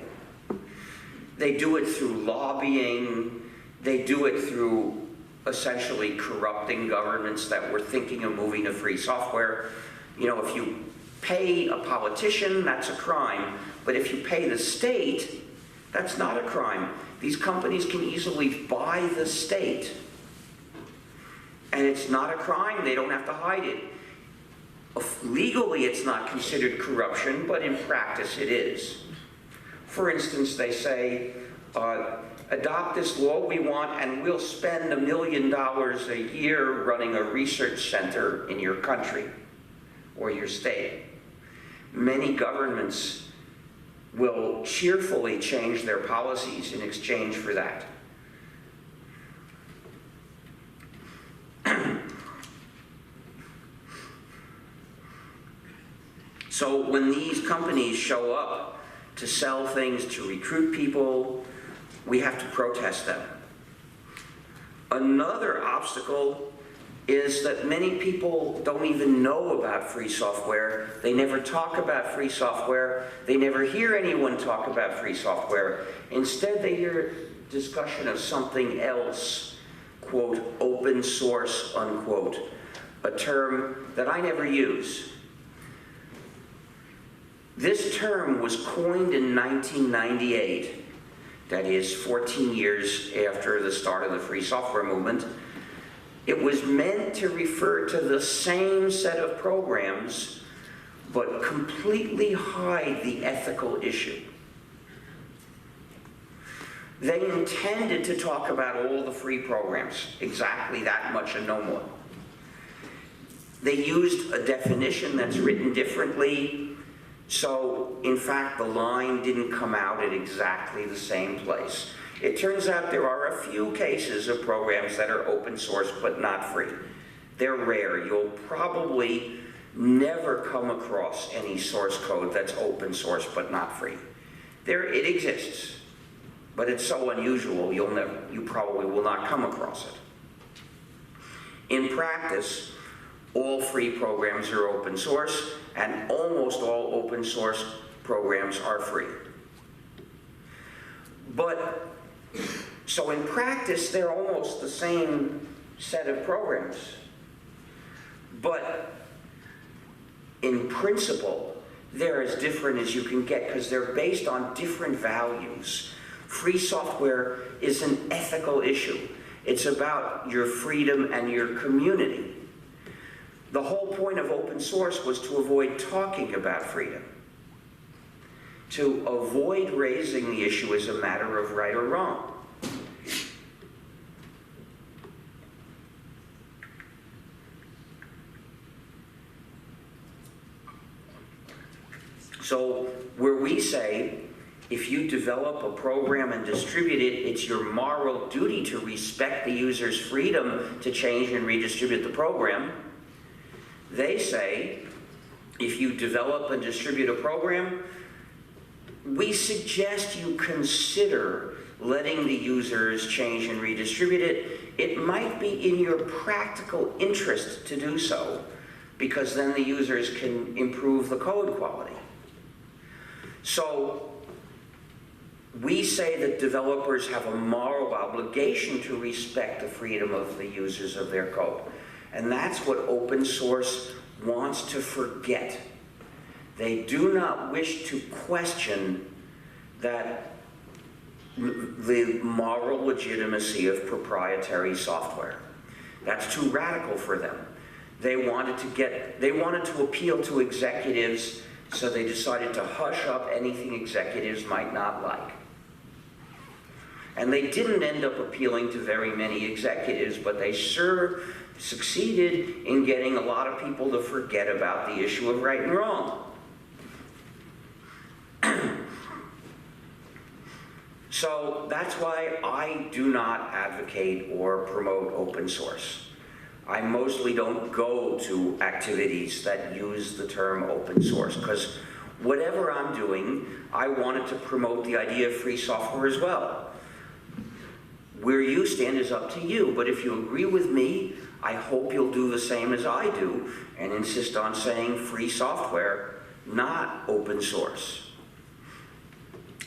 B: They do it through lobbying. They do it through essentially corrupting governments that were thinking of moving to free software. You know, if you pay a politician, that's a crime. But if you pay the state, that's not a crime. These companies can easily buy the state. And it's not a crime. They don't have to hide it. Legally, it's not considered corruption, but in practice, it is. For instance, they say, adopt this law we want, and we'll spend $1 million a year running a research center in your country or your state. Many governments will cheerfully change their policies in exchange for that. So when these companies show up to sell things, to recruit people, we have to protest them. Another obstacle is that many people don't even know about free software. They never talk about free software. They never hear anyone talk about free software. Instead, they hear discussion of something else, quote, open source, unquote, a term that I never use. This term was coined in 1998, that is 14 years after the start of the free software movement. It was meant to refer to the same set of programs, but completely hide the ethical issue. They intended to talk about all the free programs, exactly that much and no more. They used a definition that's written differently. So, in fact, the line didn't come out at exactly the same place. It turns out there are a few cases of programs that are open source but not free. They're rare. You'll probably never come across any source code that's open source but not free. It exists, but it's so unusual you probably will not come across it. In practice, all free programs are open source, and almost all open source programs are free. But, so in practice, they're almost the same set of programs. But in principle, they're as different as you can get because they're based on different values. Free software is an ethical issue. It's about your freedom and your community. The whole point of open source was to avoid talking about freedom, to avoid raising the issue as a matter of right or wrong. So where we say, if you develop a program and distribute it, it's your moral duty to respect the user's freedom to change and redistribute the program. They say, if you develop and distribute a program, we suggest you consider letting the users change and redistribute it. It might be in your practical interest to do so, because then the users can improve the code quality. So we say that developers have a moral obligation to respect the freedom of the users of their code. And that's what open source wants to forget. They do not wish to question that the moral legitimacy of proprietary software. That's too radical for them. They wanted to appeal to executives, so they decided to hush up anything executives might not like. And they didn't end up appealing to very many executives, but they sure succeeded in getting a lot of people to forget about the issue of right and wrong. So that's why I do not advocate or promote open source. I mostly don't go to activities that use the term open source, because whatever I'm doing, I wanted to promote the idea of free software as well. Where you stand is up to you, but if you agree with me, I hope you'll do the same as I do and insist on saying free software, not open source.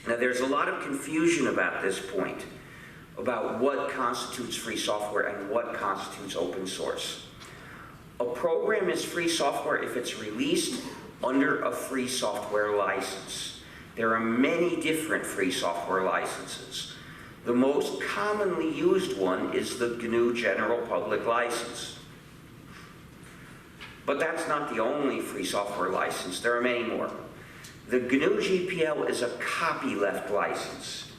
B: Now, there's a lot of confusion about this point, about what constitutes free software and what constitutes open source. A program is free software if it's released under a free software license. There are many different free software licenses. The most commonly used one is the GNU General Public License. But that's not the only free software license. There are many more. The GNU GPL is a copyleft license.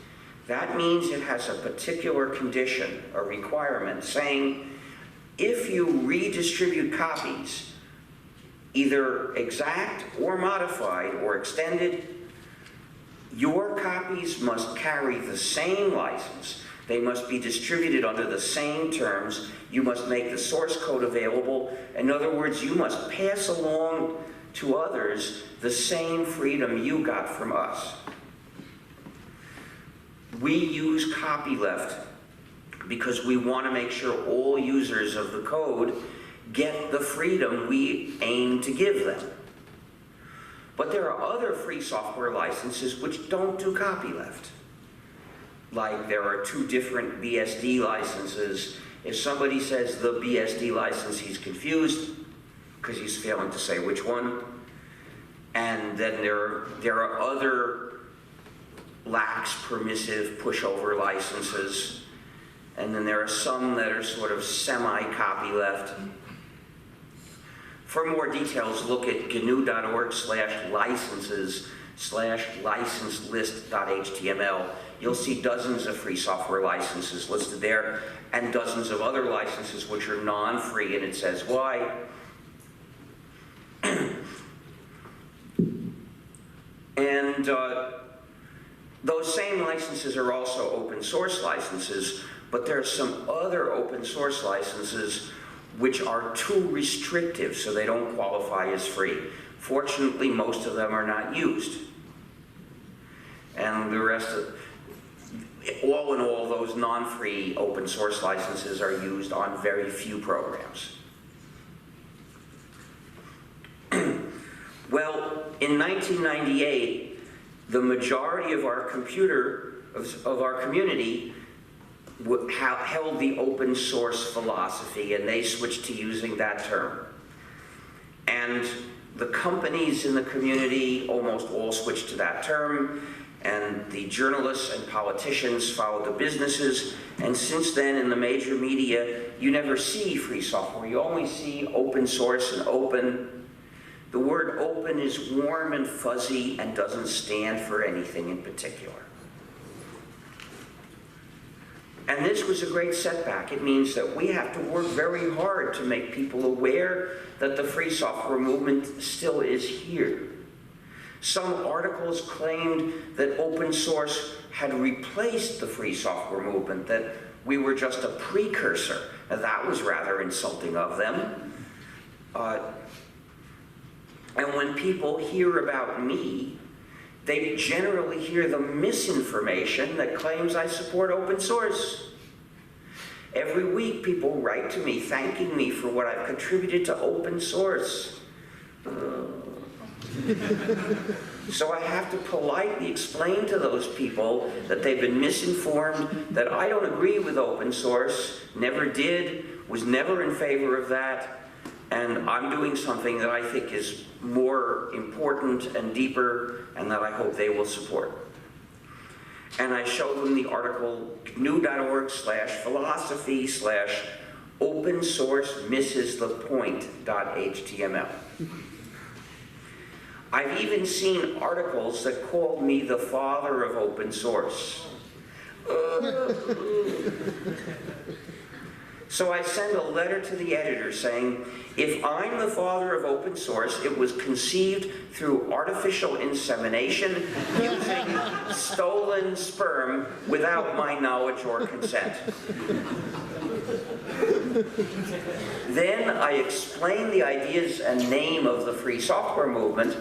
B: That means it has a particular condition, a requirement, saying if you redistribute copies, either exact or modified or extended, your copies must carry the same license. They must be distributed under the same terms. You must make the source code available. In other words, you must pass along to others the same freedom you got from us. We use copyleft because we want to make sure all users of the code get the freedom we aim to give them. But there are other free software licenses which don't do copyleft. Like there are two different BSD licenses. If somebody says the BSD license, he's confused because he's failing to say which one. And then there are other lax, permissive, pushover licenses. And then there are some that are sort of semi-copyleft. For more details, look at gnu.org/licenses/licenselist.html. You'll see dozens of free software licenses listed there and dozens of other licenses which are non-free, and it says why. And those same licenses are also open source licenses, but there are some other open source licenses which are too restrictive, so they don't qualify as free. Fortunately, most of them are not used. And the rest of, all in all, those non-free open source licenses are used on very few programs. Well, in 1998, the majority of our community held the open source philosophy, and they switched to using that term. And the companies in the community almost all switched to that term, and the journalists and politicians followed the businesses. And since then, in the major media, you never see free software. You only see open source and open. The word open is warm and fuzzy and doesn't stand for anything in particular. And this was a great setback. It means that we have to work very hard to make people aware that the free software movement still is here. Some articles claimed that open source had replaced the free software movement, that we were just a precursor. Now, that was rather insulting of them. And when people hear about me, they generally hear the misinformation that claims I support open source. Every week, people write to me thanking me for what I've contributed to open source. So I have to politely explain to those people that they've been misinformed, that I don't agree with open source, never did, was never in favor of that, and I'm doing something that I think is more important and deeper, and that I hope they will support. And I show them the article gnu.org/philosophy/open source misses the point.html. I've even seen articles that called me the father of open source. So I send a letter to the editor saying, if I'm the father of open source, it was conceived through artificial insemination using stolen sperm without my knowledge or consent. Then I explain the ideas and name of the free software movement,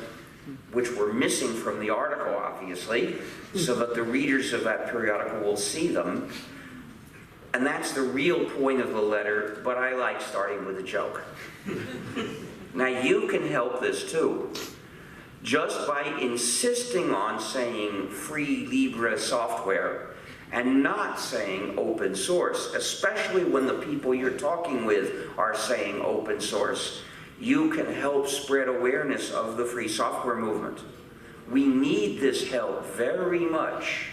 B: which were missing from the article, obviously, so that the readers of that periodical will see them. And that's the real point of the letter, but I like starting with a joke. Now, you can help this too, just by insisting on saying free Libre software and not saying open source, especially when the people you're talking with are saying open source. You can help spread awareness of the free software movement. We need this help very much.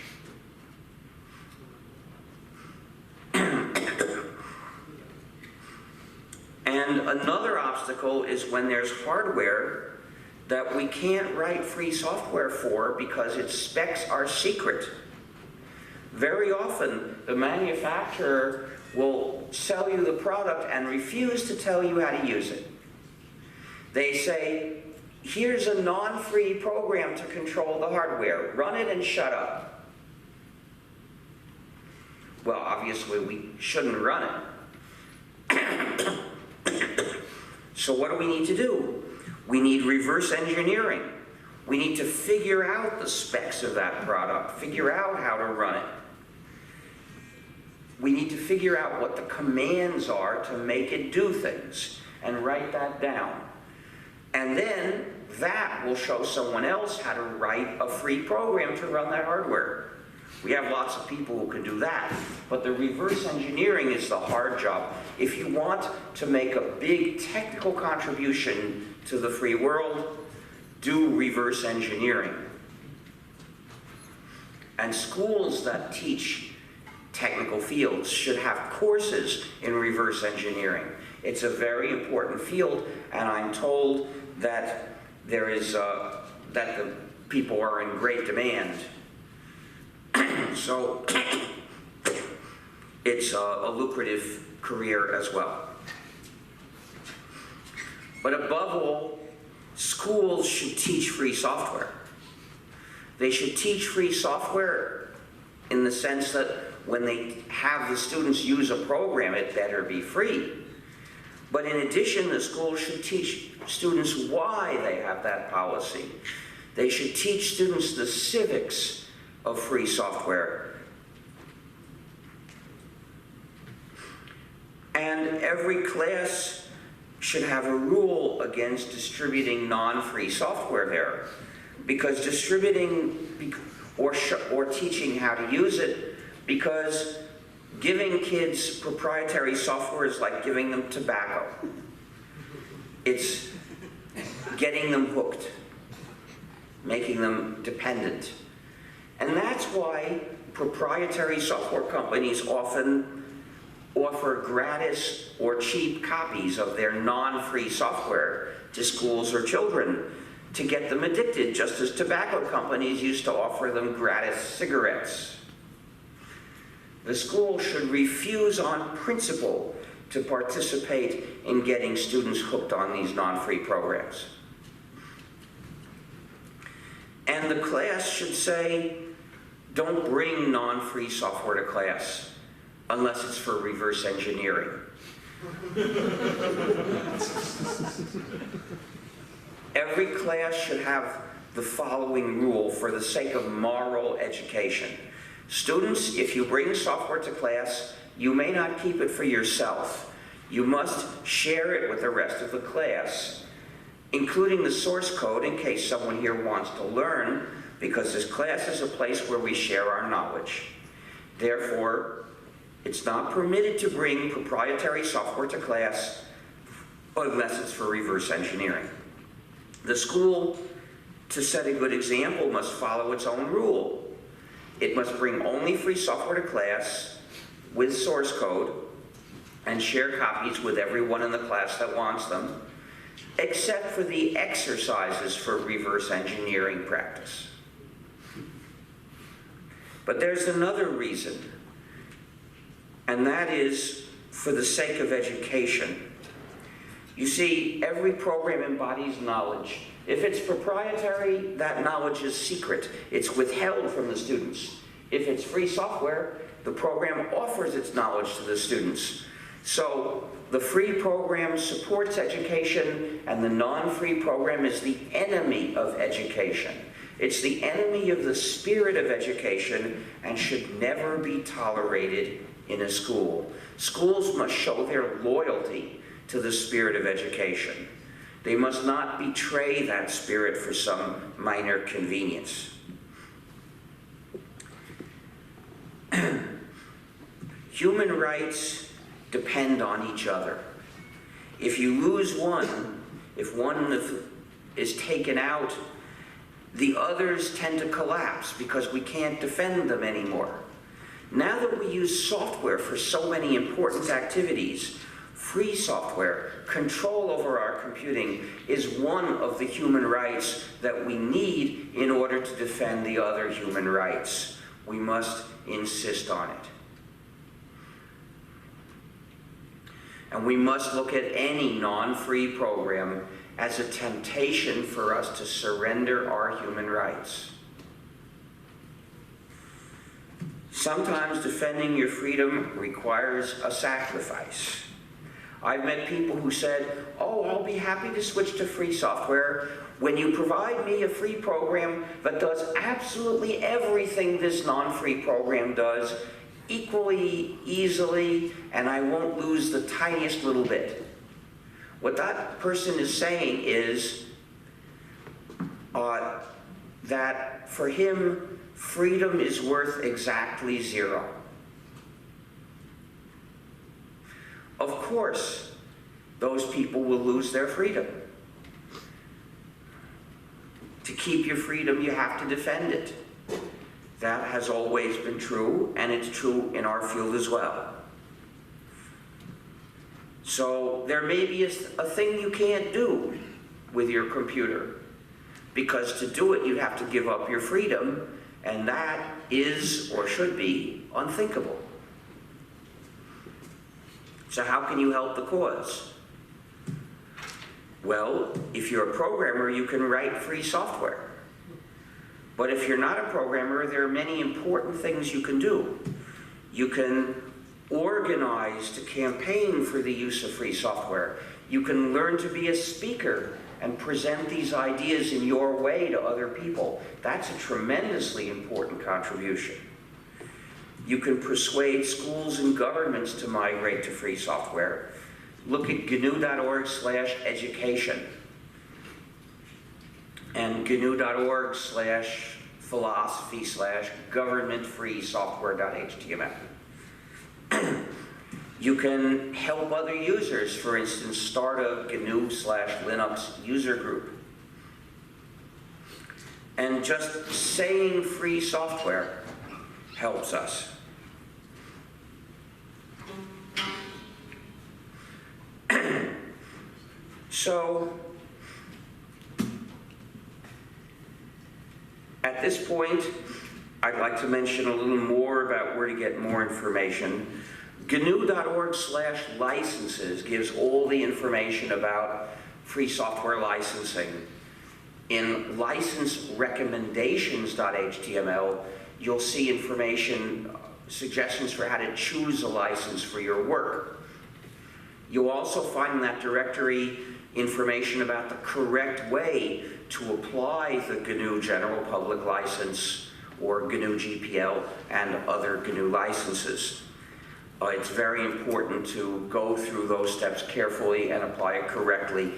B: And another obstacle is when there's hardware that we can't write free software for because its specs are secret. Very often, the manufacturer will sell you the product and refuse to tell you how to use it. They say, here's a non-free program to control the hardware. Run it and shut up. Well, obviously, we shouldn't run it. So what do we need to do? We need reverse engineering. We need to figure out the specs of that product, figure out how to run it. We need to figure out what the commands are to make it do things and write that down. And then that will show someone else how to write a free program to run that hardware. We have lots of people who can do that, but the reverse engineering is the hard job. If you want to make a big technical contribution to the free world, do reverse engineering. And schools that teach technical fields should have courses in reverse engineering. It's a very important field, and I'm told that there is that the people are in great demand. So it's a lucrative career as well. But above all, schools should teach free software. They should teach free software in the sense that when they have the students use a program, it better be free. But in addition, the school should teach students why they have that policy. They should teach students the civics of free software. And every class should have a rule against distributing non-free software there, because distributing or teaching how to use it, because giving kids proprietary software is like giving them tobacco. getting them hooked, making them dependent. And that's why proprietary software companies often offer gratis or cheap copies of their non-free software to schools or children to get them addicted, just as tobacco companies used to offer them gratis cigarettes. The school should refuse on principle to participate in getting students hooked on these non-free programs. And the class should say, don't bring non-free software to class unless it's for reverse engineering. Every class should have the following rule for the sake of moral education. Students, if you bring software to class, you may not keep it for yourself. You must share it with the rest of the class, including the source code in case someone here wants to learn, because this class is a place where we share our knowledge. Therefore, it's not permitted to bring proprietary software to class unless it's for reverse engineering. The school, to set a good example, must follow its own rule. It must bring only free software to class with source code and share copies with everyone in the class that wants them, except for the exercises for reverse engineering practice. But there's another reason, and that is for the sake of education. You see, every program embodies knowledge. If it's proprietary, that knowledge is secret. It's withheld from the students. If it's free software, the program offers its knowledge to the students. So the free program supports education, and the non-free program is the enemy of education. It's the enemy of the spirit of education and should never be tolerated in a school. Schools must show their loyalty to the spirit of education. They must not betray that spirit for some minor convenience. Human rights depend on each other. If you lose one, if one is taken out, the others tend to collapse because we can't defend them anymore. Now that we use software for so many important activities, free software, control over our computing, is one of the human rights that we need in order to defend the other human rights. We must insist on it. And we must look at any non-free program as a temptation for us to surrender our human rights. Sometimes defending your freedom requires a sacrifice. I've met people who said, oh, I'll be happy to switch to free software when you provide me a free program that does absolutely everything this non-free program does equally, easily, and I won't lose the tiniest little bit. What that person is saying is that for him, freedom is worth exactly zero. Of course, those people will lose their freedom. To keep your freedom, you have to defend it. That has always been true, and it's true in our field as well. So there may be a thing you can't do with your computer, because to do it, you'd have to give up your freedom, and that is, or should be, unthinkable. So how can you help the cause? Well, if you're a programmer, you can write free software. But if you're not a programmer, there are many important things you can do. You can organize to campaign for the use of free software. You can learn to be a speaker and present these ideas in your way to other people. That's a tremendously important contribution. You can persuade schools and governments to migrate to free software. Look at gnu.org/education and gnu.org/philosophy/government-free-software.html. You can help other users, for instance, start a gnu/linux user group. And just saying free software helps us. So, at this point, I'd like to mention a little more about where to get more information. gnu.org/licenses gives all the information about free software licensing. In licenserecommendations.html, you'll see information, suggestions for how to choose a license for your work. You'll also find in that directory information about the correct way to apply the GNU General Public License or GNU GPL and other GNU licenses. It's very important to go through those steps carefully and apply it correctly.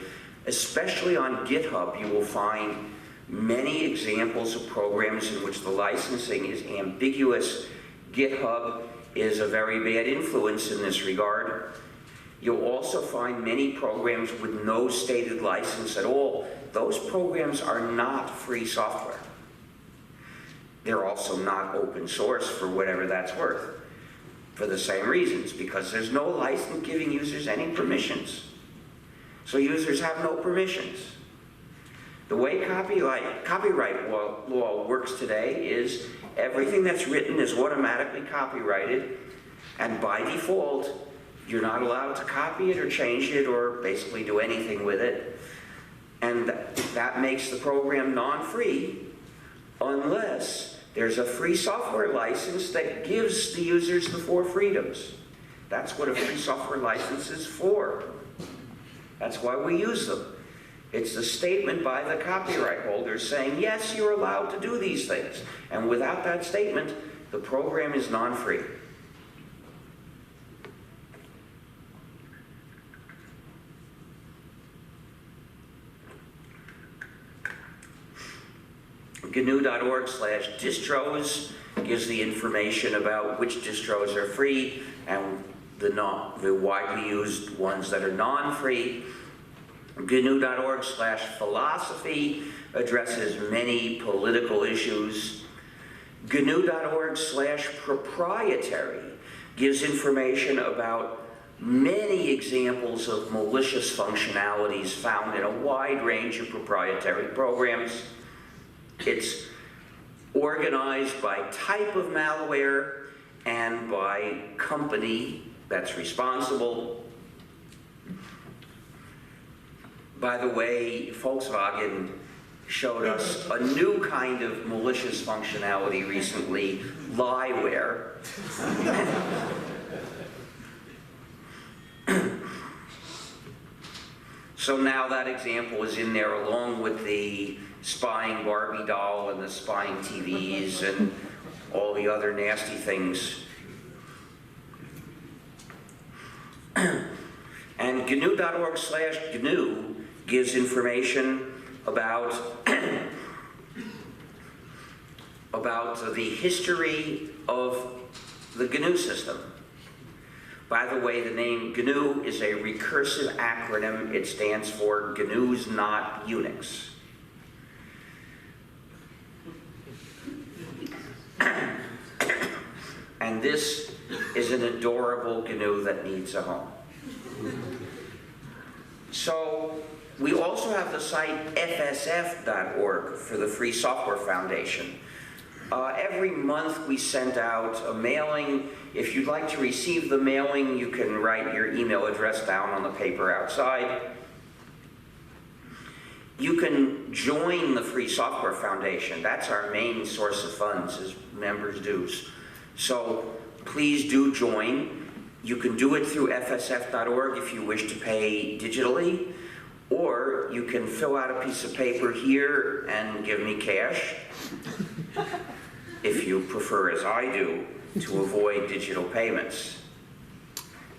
B: Especially on GitHub, you will find many examples of programs in which the licensing is ambiguous. GitHub is a very bad influence in this regard. You'll also find many programs with no stated license at all. Those programs are not free software. They're also not open source for whatever that's worth, for the same reasons, because there's no license giving users any permissions. So users have no permissions. The way copyright law works today is everything that's written is automatically copyrighted, and by default, you're not allowed to copy it or change it or basically do anything with it. And that makes the program non-free unless there's a free software license that gives the users the 4 freedoms. That's what a free software license is for. That's why we use them. It's the statement by the copyright holder saying, yes, you're allowed to do these things. And without that statement, the program is non-free. gnu.org/distros gives the information about which distros are free and the widely used ones that are non-free. gnu.org/philosophy addresses many political issues. gnu.org/proprietary gives information about many examples of malicious functionalities found in a wide range of proprietary programs. It's organized by type of malware and by company that's responsible. By the way, Volkswagen showed us a new kind of malicious functionality recently, Libre. So now that example is in there along with the spying Barbie doll and the spying TVs and all the other nasty things. And gnu.org/gnu gives information about the history of the GNU system. By the way, the name GNU is a recursive acronym. It stands for GNU's Not Unix. And this is an adorable GNU that needs a home. So we also have the site fsf.org for the Free Software Foundation. Every month we send out a mailing. If you'd like to receive the mailing, you can write your email address down on the paper outside. You can join the Free Software Foundation. That's our main source of funds, is members' dues. So please do join. You can do it through fsf.org if you wish to pay digitally, or you can fill out a piece of paper here and give me cash, if you prefer, as I do, to avoid digital payments.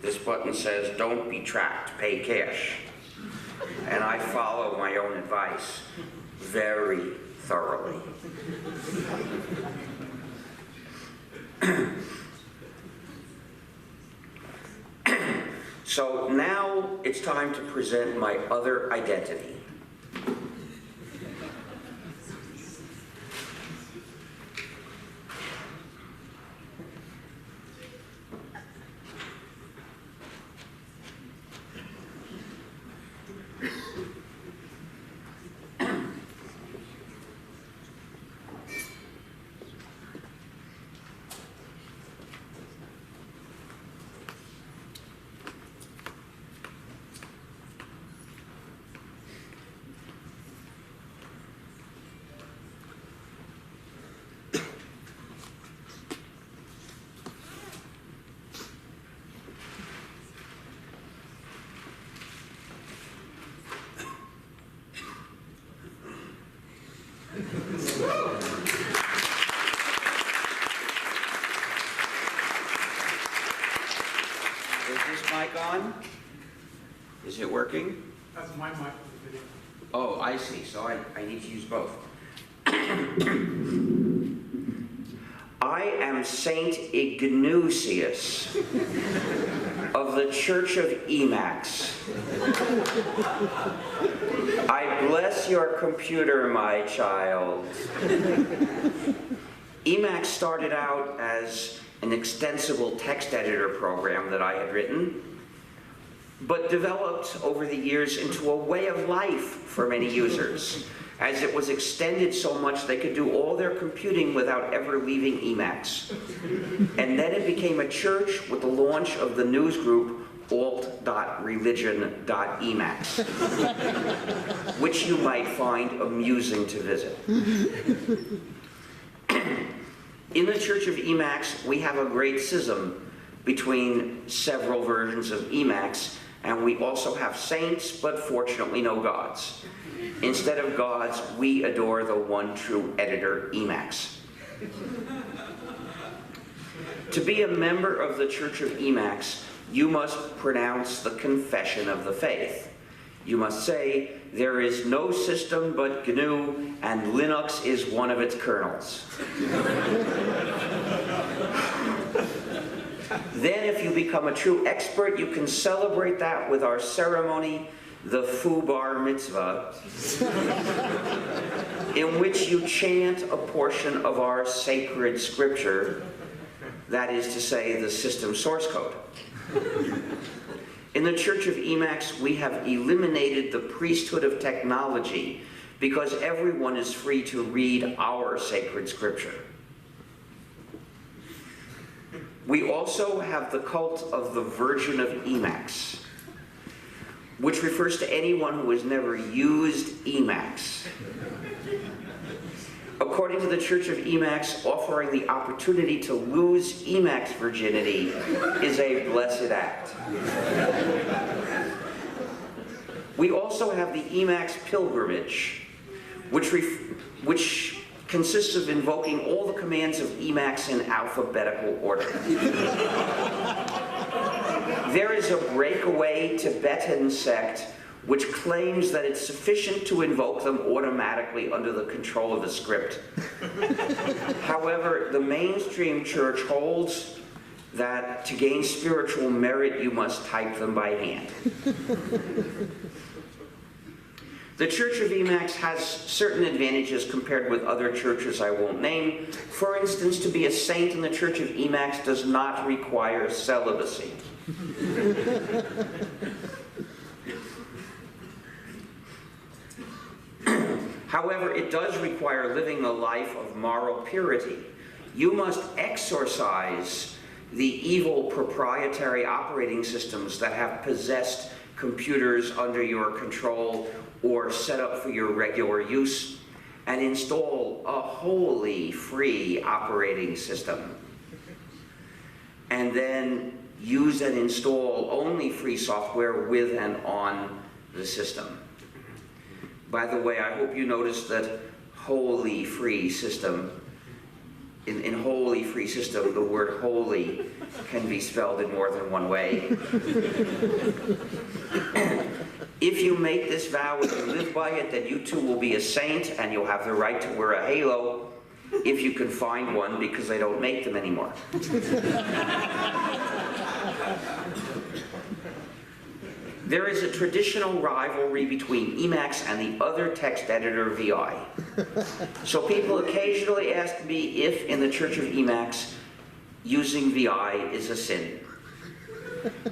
B: This button says, don't be tracked, pay cash. And I follow my own advice very thoroughly. So now it's time to present my other identity. on? Is it working?
A: That's my mic for the video.
B: Oh, I see. So I need to use both. I am Saint Ignatius of the Church of Emacs. I bless your computer, my child. Emacs started out as an extensible text editor program that I had written, but developed over the years into a way of life for many users, as it was extended so much they could do all their computing without ever leaving Emacs. And then it became a church with the launch of the news group alt.religion.emacs, which you might find amusing to visit. In the Church of Emacs, we have a great schism between several versions of Emacs, and we also have saints, but fortunately no gods. Instead of gods, we adore the one true editor, Emacs. To be a member of the Church of Emacs, you must pronounce the confession of the faith. You must say, there is no system but GNU, and Linux is one of its kernels. Then, if you become a true expert, you can celebrate that with our ceremony, the Fu Bar Mitzvah, in which you chant a portion of our sacred scripture, that is to say, the system source code. In the Church of Emacs, we have eliminated the priesthood of technology because everyone is free to read our sacred scripture. We also have the cult of the Virgin of Emacs, which refers to anyone who has never used Emacs. According to the Church of Emacs, offering the opportunity to lose Emacs virginity is a blessed act. We also have the Emacs pilgrimage, which consists of invoking all the commands of Emacs in alphabetical order. There is a breakaway Tibetan sect which claims that it's sufficient to invoke them automatically under the control of the script. However, the mainstream church holds that to gain spiritual merit, you must type them by hand. The Church of Emacs has certain advantages compared with other churches I won't name. For instance, to be a saint in the Church of Emacs does not require celibacy. However, it does require living a life of moral purity. You must exorcise the evil proprietary operating systems that have possessed computers under your control or set up for your regular use, and install a wholly free operating system. And then use and install only free software with and on the system. By the way, I hope you noticed that wholly free system, in wholly free system, the word holy can be spelled in more than one way. If you make this vow and you live by it, then you too will be a saint, and you'll have the right to wear a halo, if you can find one, because they don't make them anymore. There is a traditional rivalry between Emacs and the other text editor, VI. So people occasionally ask me if, in the Church of Emacs, using VI is a sin.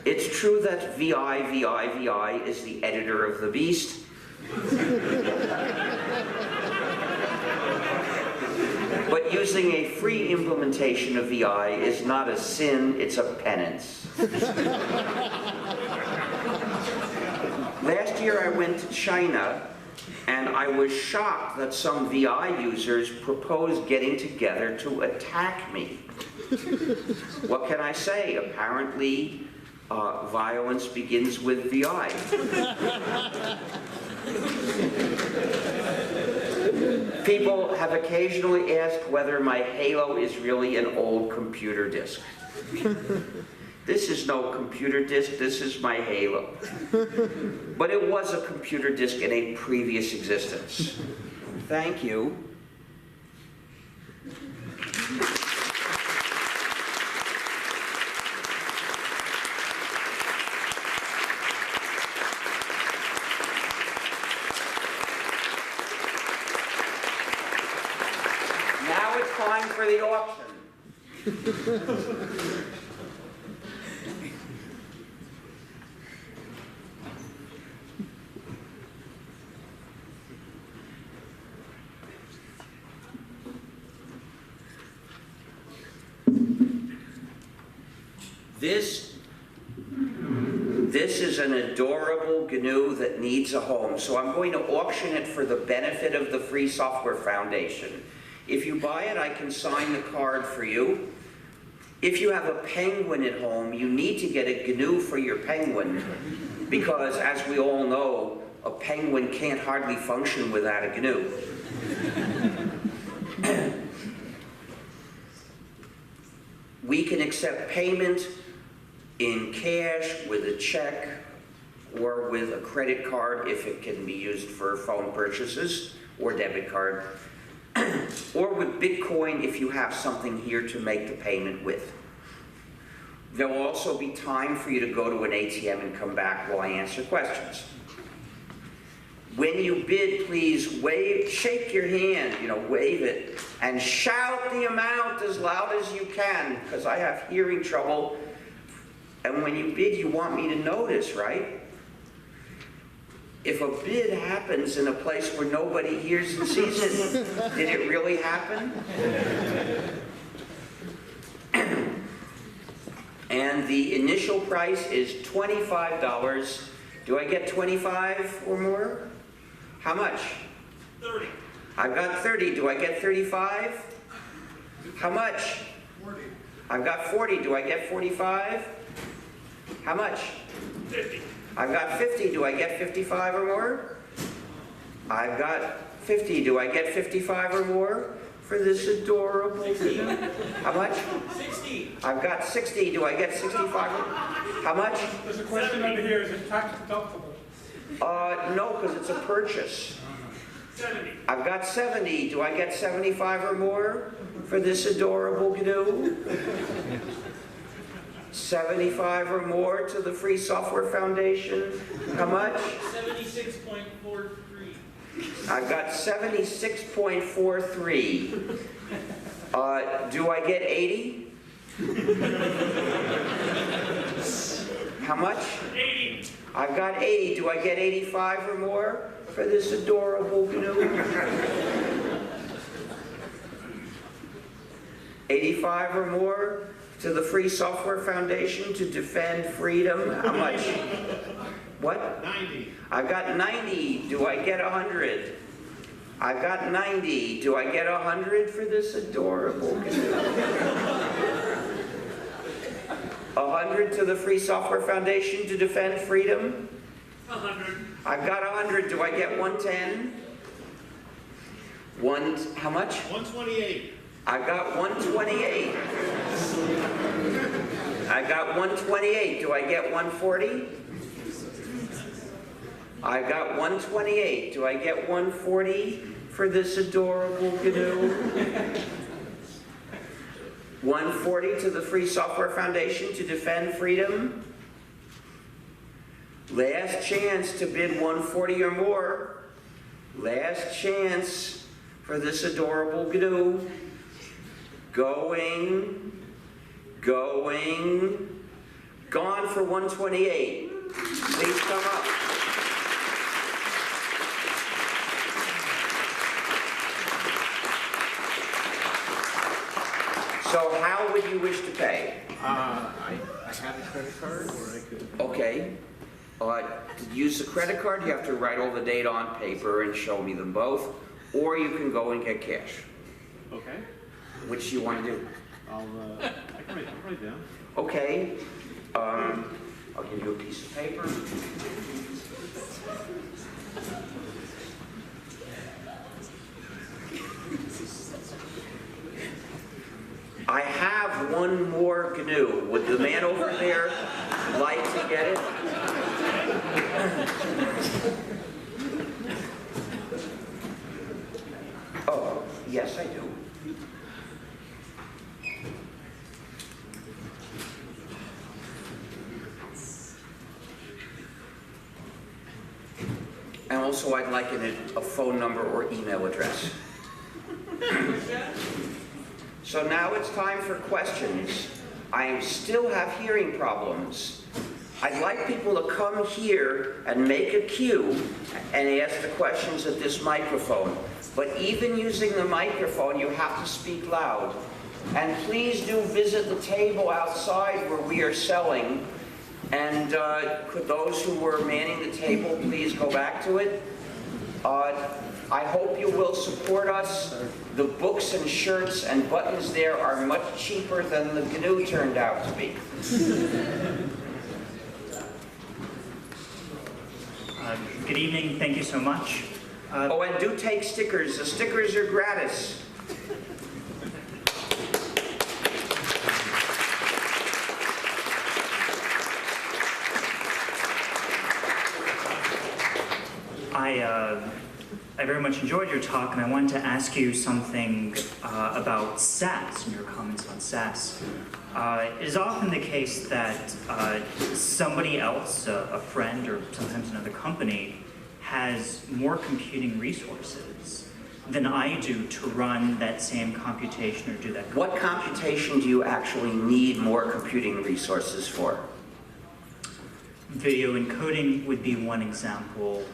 B: It's true that VI is the editor of the beast. But using a free implementation of VI is not a sin, it's a penance. Last year I went to China, and I was shocked that some VI users proposed getting together to attack me. What can I say? Apparently, violence begins with VI. People have occasionally asked whether my Halo is really an old computer disk. This is no computer disk, this is my Halo. But it was a computer disk in a previous existence. Thank you. Now it's time for the auction. This is an adorable GNU that needs a home, so I'm going to auction it for the benefit of the Free Software Foundation. If you buy it, I can sign the card for you. If you have a penguin at home, you need to get a GNU for your penguin, because as we all know, a penguin can't hardly function without a GNU. We can accept payment in cash, with a check, or with a credit card if it can be used for phone purchases, or debit card, or with Bitcoin if you have something here to make the payment with. There will also be time for you to go to an ATM and come back while I answer questions. When you bid, please wave, shake your hand, wave it, and shout the amount as loud as you can, because I have hearing trouble. And when you bid, you want me to notice, right? If a bid happens in a place where nobody hears and sees it, did it really happen? And the initial price is $25. Do I get 25 or more? How much?
D: 30.
B: I've got 30. Do I get 35? How much?
D: 40.
B: I've got 40. Do I get 45? How much?
D: 50.
B: I've got 50. Do I get 55 or more? I've got 50. Do I get 55 or more for this adorable thing? How much?
D: 60.
B: I've got 60. Do I get 65? How much?
D: There's a question over here. Is it tax deductible?
B: No, because it's a purchase.
D: 70.
B: I've got 70. Do I get 75 or more for this adorable GNU? 75 or more to the Free Software Foundation. How much?
D: 76.43.
B: I've got 76.43. Do I get 80? How much?
D: 80.
B: I've got 80. Do I get 85 or more for this adorable GNU? 85 or more to the Free Software Foundation to defend freedom. How much? What?
D: 90.
B: I've got 90. Do I get 100? I've got 90. Do I get 100 for this adorable GNU? 100 to the Free Software Foundation to defend freedom.
D: 100.
B: I've got 100. Do I get 110? How much?
D: 128.
B: I've got 128. I've got 128. Do I get 140? I've got 128. Do I get 140 for this adorable GNU? 140 to the Free Software Foundation to defend freedom. Last chance to bid 140 or more. Last chance for this adorable GNU. Going, gone for 128. Please come up. So how would you wish to pay?
E: I have a credit card, or I could.
B: Okay. To use the credit card, you have to write all the data on paper and show me them both, or you can go and get cash.
E: Okay.
B: Which do you want to do?
E: I can write down.
B: Okay. I'll give you a piece of paper. I have one more GNU. Would the man over there like to get it? Oh, yes, I do. And also, I'd like a phone number or email address. So now it's time for questions. I still have hearing problems. I'd like people to come here and make a queue and ask the questions at this microphone. But even using the microphone, you have to speak loud. And please do visit the table outside where we are selling. And could those who were manning the table please go back to it? I hope you will support us. The books and shirts and buttons there are much cheaper than the GNU turned out to be.
F: Good evening, thank you so much.
B: Oh, and do take stickers. The stickers are gratis.
F: I very much enjoyed your talk, and I wanted to ask you something about SAS and your comments on SAS. It is often the case that somebody else, a friend or sometimes another company, has more computing resources than I do to run that same computation or do that.
B: What computation do you actually need more computing resources for?
F: Video encoding would be one example.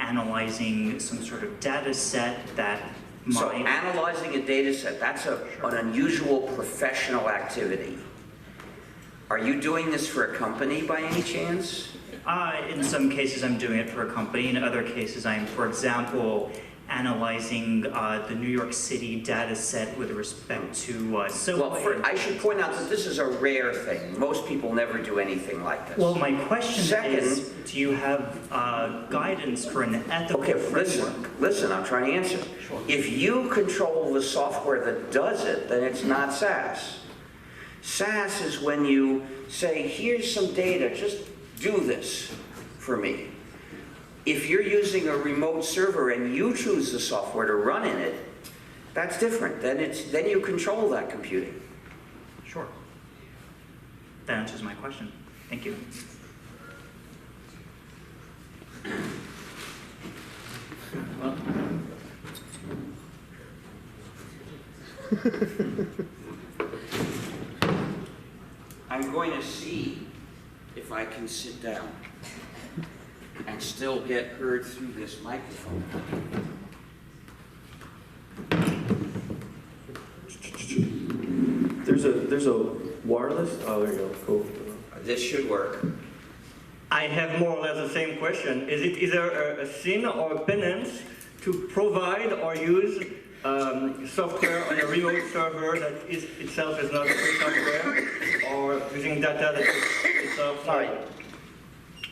F: Analyzing some sort of data set that might...
B: So analyzing a data set, that's an unusual professional activity. Are you doing this for a company by any chance?
F: In some cases I'm doing it for a company. In other cases I'm, for example, analyzing the New York City data set with respect to
B: I should point out that this is a rare thing. Most people never do anything like this.
F: Well, my question is, do you have guidance for an ethical framework?
B: Listen, I'm trying to answer.
F: Sure.
B: If you control the software that does it, then it's not SAS. SAS is when you say, here's some data, just do this for me. If you're using a remote server and you choose the software to run in it, that's different. Then you control that computing.
F: Sure. That answers my question. Thank you.
B: I'm going to see if I can sit down and still get heard through this microphone.
G: There's a wireless. Oh, there you go. Cool.
B: This should work.
H: I have more or less the same question. Is it either a sin or a penance to provide or use software on a remote server that itself is not free software, or using data that is itself not?
B: Sorry.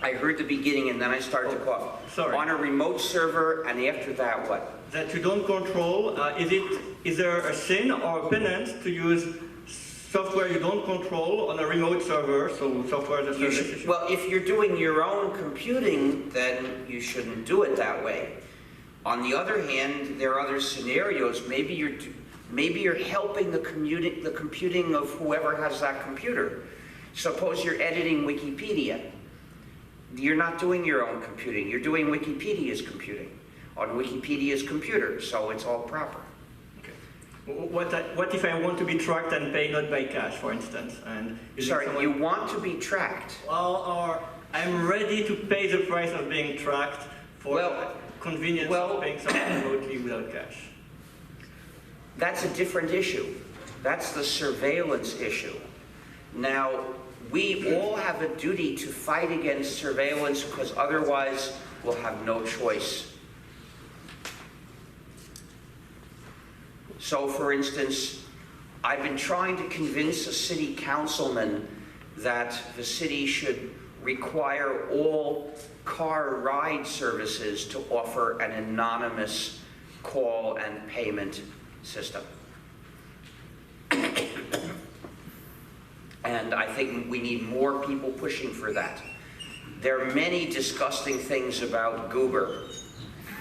B: I heard the beginning and then I started to cough.
H: Sorry.
B: On a remote server, and after that, what?
H: That you don't control. Is there a sin or a penance to use software you don't control on a remote server, so software as a service?
B: Well, if you're doing your own computing, then you shouldn't do it that way. On the other hand, there are other scenarios. Maybe you're helping the computing of whoever has that computer. Suppose you're editing Wikipedia. You're not doing your own computing. You're doing Wikipedia's computing on Wikipedia's computer, so it's all proper.
H: Okay. What if I want to be tracked and pay not by cash, for instance? And
B: Sorry, you want to be tracked?
H: Well, or I'm ready to pay the price of being tracked for the convenience of paying something remotely without cash.
B: That's a different issue. That's the surveillance issue. Now, we all have a duty to fight against surveillance because otherwise we'll have no choice. So, for instance, I've been trying to convince a city councilman that the city should require all car ride services to offer an anonymous call and payment system. And I think we need more people pushing for that. There are many disgusting things about Goober.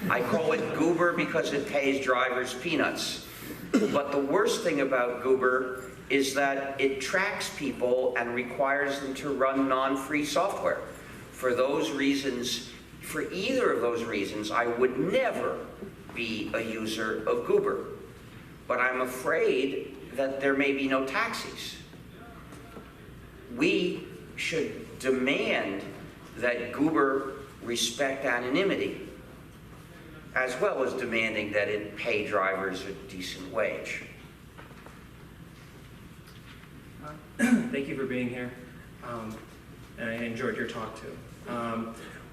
B: I call it Goober because it pays drivers peanuts. But the worst thing about Goober is that it tracks people and requires them to run non-free software. For those reasons, for either of those reasons, I would never be a user of Goober. But I'm afraid that there may be no taxis. We should demand that Goober respect anonymity, as well as demanding that it pay drivers a decent wage.
I: Thank you for being here, and I enjoyed your talk too.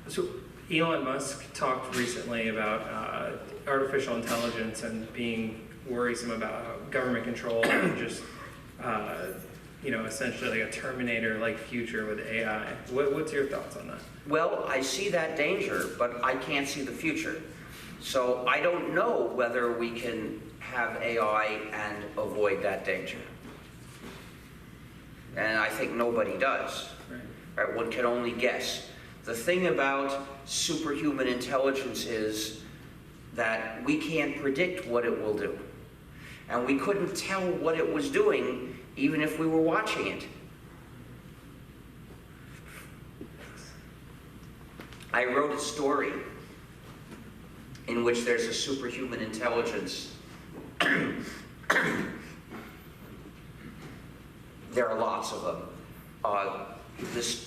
I: So Elon Musk talked recently about artificial intelligence and being worrisome about government control and just, essentially like a Terminator-like future with AI. What's your thoughts on that?
B: Well, I see that danger, but I can't see the future. So I don't know whether we can have AI and avoid that danger. And I think nobody does. Right? One can only guess. The thing about superhuman intelligence is that we can't predict what it will do. And we couldn't tell what it was doing even if we were watching it. I wrote a story in which there's a superhuman intelligence. There are lots of them.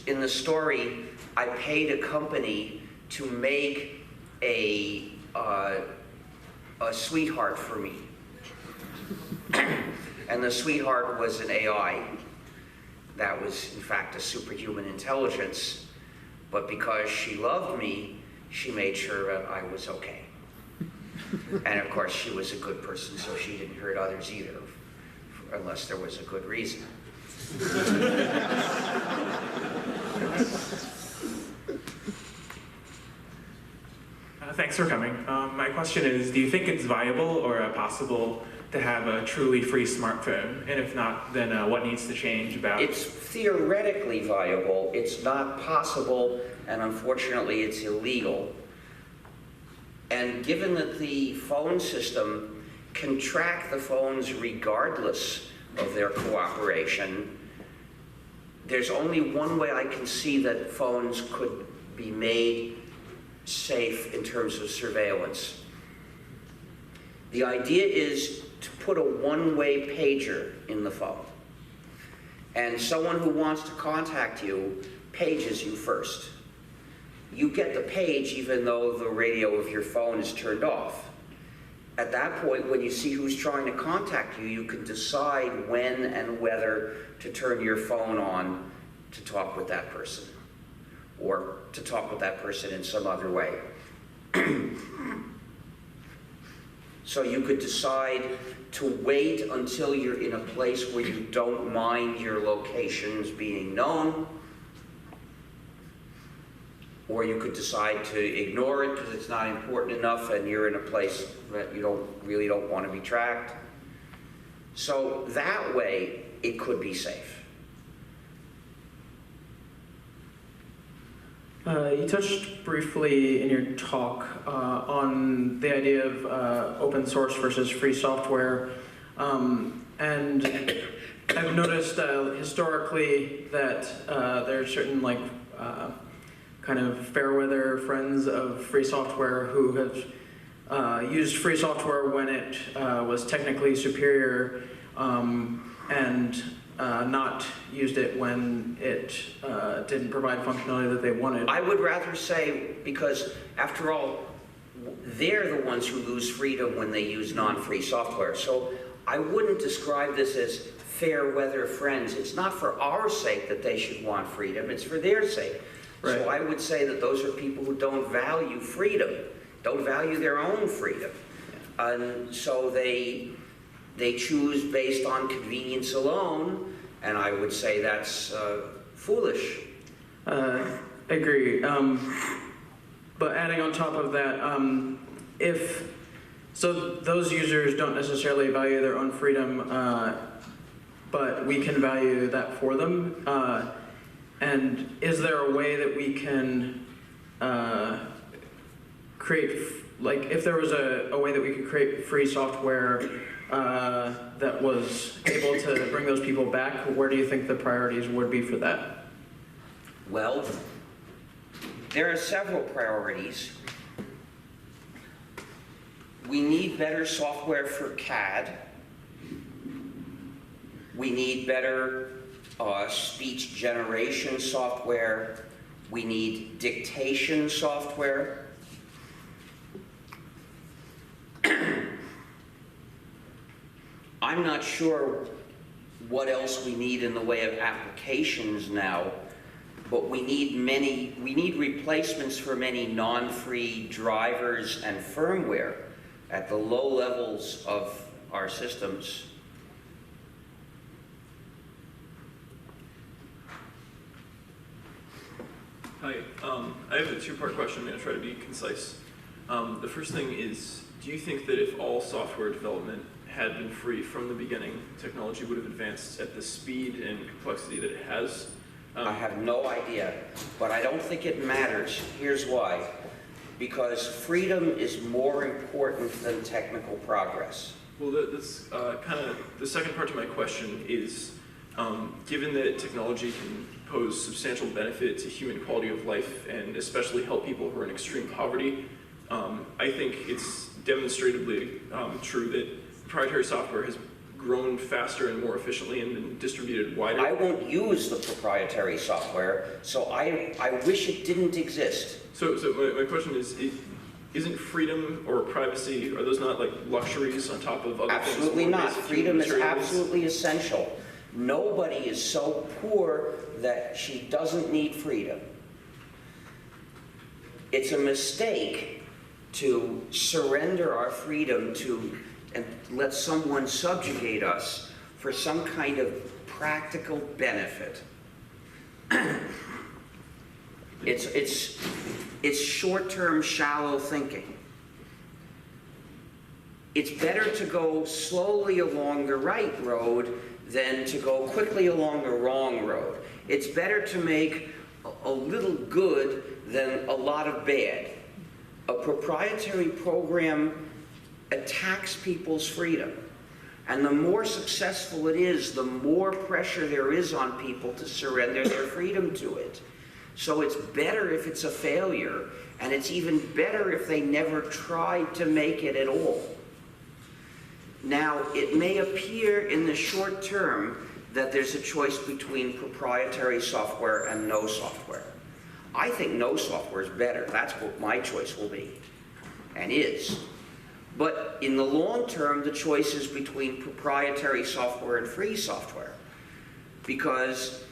B: In the story, I paid a company to make a sweetheart for me. And the sweetheart was an AI that was, in fact, a superhuman intelligence. But because she loved me, she made sure that I was okay. And of course, she was a good person, so she didn't hurt others either, unless there was a good reason.
J: Thanks for coming. My question is, do you think it's viable or possible to have a truly free smartphone? And if not, then what needs to change about it?
B: It's theoretically viable. It's not possible, and unfortunately, it's illegal. And given that the phone system can track the phones regardless of their cooperation, there's only one way I can see that phones could be made safe in terms of surveillance. The idea is to put a one-way pager in the phone. And someone who wants to contact you pages you first. You get the page even though the radio of your phone is turned off. At that point, when you see who's trying to contact you, you can decide when and whether to turn your phone on to talk with that person, or to talk with that person in some other way. So you could decide to wait until you're in a place where you don't mind your locations being known, or you could decide to ignore it because it's not important enough and you're in a place that you really don't want to be tracked. So that way, it could be safe.
J: You touched briefly in your talk on the idea of open source versus free software. And I've noticed historically that there are certain kind of fair weather friends of free software who have used free software when it was technically superior and not used it when it didn't provide functionality that they wanted.
B: I would rather say, because after all, they're the ones who lose freedom when they use non-free software. So I wouldn't describe this as fair weather friends. It's not for our sake that they should want freedom, it's for their sake. Right. So I would say that those are people who don't value freedom, don't value their own freedom. And so they choose based on convenience alone, and I would say that's foolish.
J: I agree. But adding on top of that, so those users don't necessarily value their own freedom, but we can value that for them. And is there a way that we can create, like, if there was a way that we could create free software that was able to bring those people back, where do you think the priorities would be for that?
B: Well, there are several priorities. We need better software for CAD. We need better speech generation software. We need dictation software. I'm not sure what else we need in the way of applications now, but we need replacements for many non-free drivers and firmware at the low levels of our systems.
K: Hi, I have a two-part question. I'm going to try to be concise. The first thing is, do you think that if all software development had been free from the beginning, technology would have advanced at the speed and complexity that it has?
B: I have no idea, but I don't think it matters. Here's why. Because freedom is more important than technical progress.
K: Well, that's kind of the second part to my question is, given that technology can pose substantial benefit to human quality of life and especially help people who are in extreme poverty, I think it's demonstrably true that proprietary software has grown faster and more efficiently and been distributed wider.
B: I won't use the proprietary software, so I wish it didn't exist.
K: So my question is, isn't freedom or privacy, are those not like luxuries on top of other things?
B: Absolutely not. Freedom is
K: materials?
B: absolutely essential. Nobody is so poor that she doesn't need freedom. It's a mistake to surrender our freedom to and let someone subjugate us for some kind of practical benefit. It's short-term, shallow thinking. It's better to go slowly along the right road than to go quickly along the wrong road. It's better to make a little good than a lot of bad. A proprietary program attacks people's freedom. And the more successful it is, the more pressure there is on people to surrender their freedom to it. So it's better if it's a failure, and it's even better if they never tried to make it at all. Now, it may appear in the short term that there's a choice between proprietary software and no software. I think no software is better. That's what my choice will be, and is. But in the long term, the choice is between proprietary software and free software, because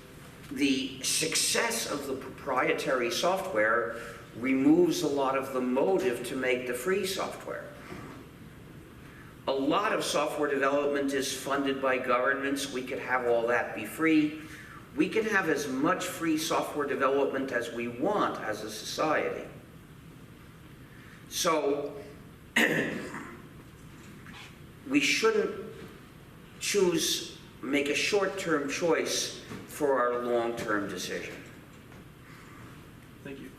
B: the success of the proprietary software removes a lot of the motive to make the free software. A lot of software development is funded by governments. We could have all that be free. We can have as much free software development as we want as a society. So we shouldn't make a short-term choice for our long-term decision.
K: Thank you.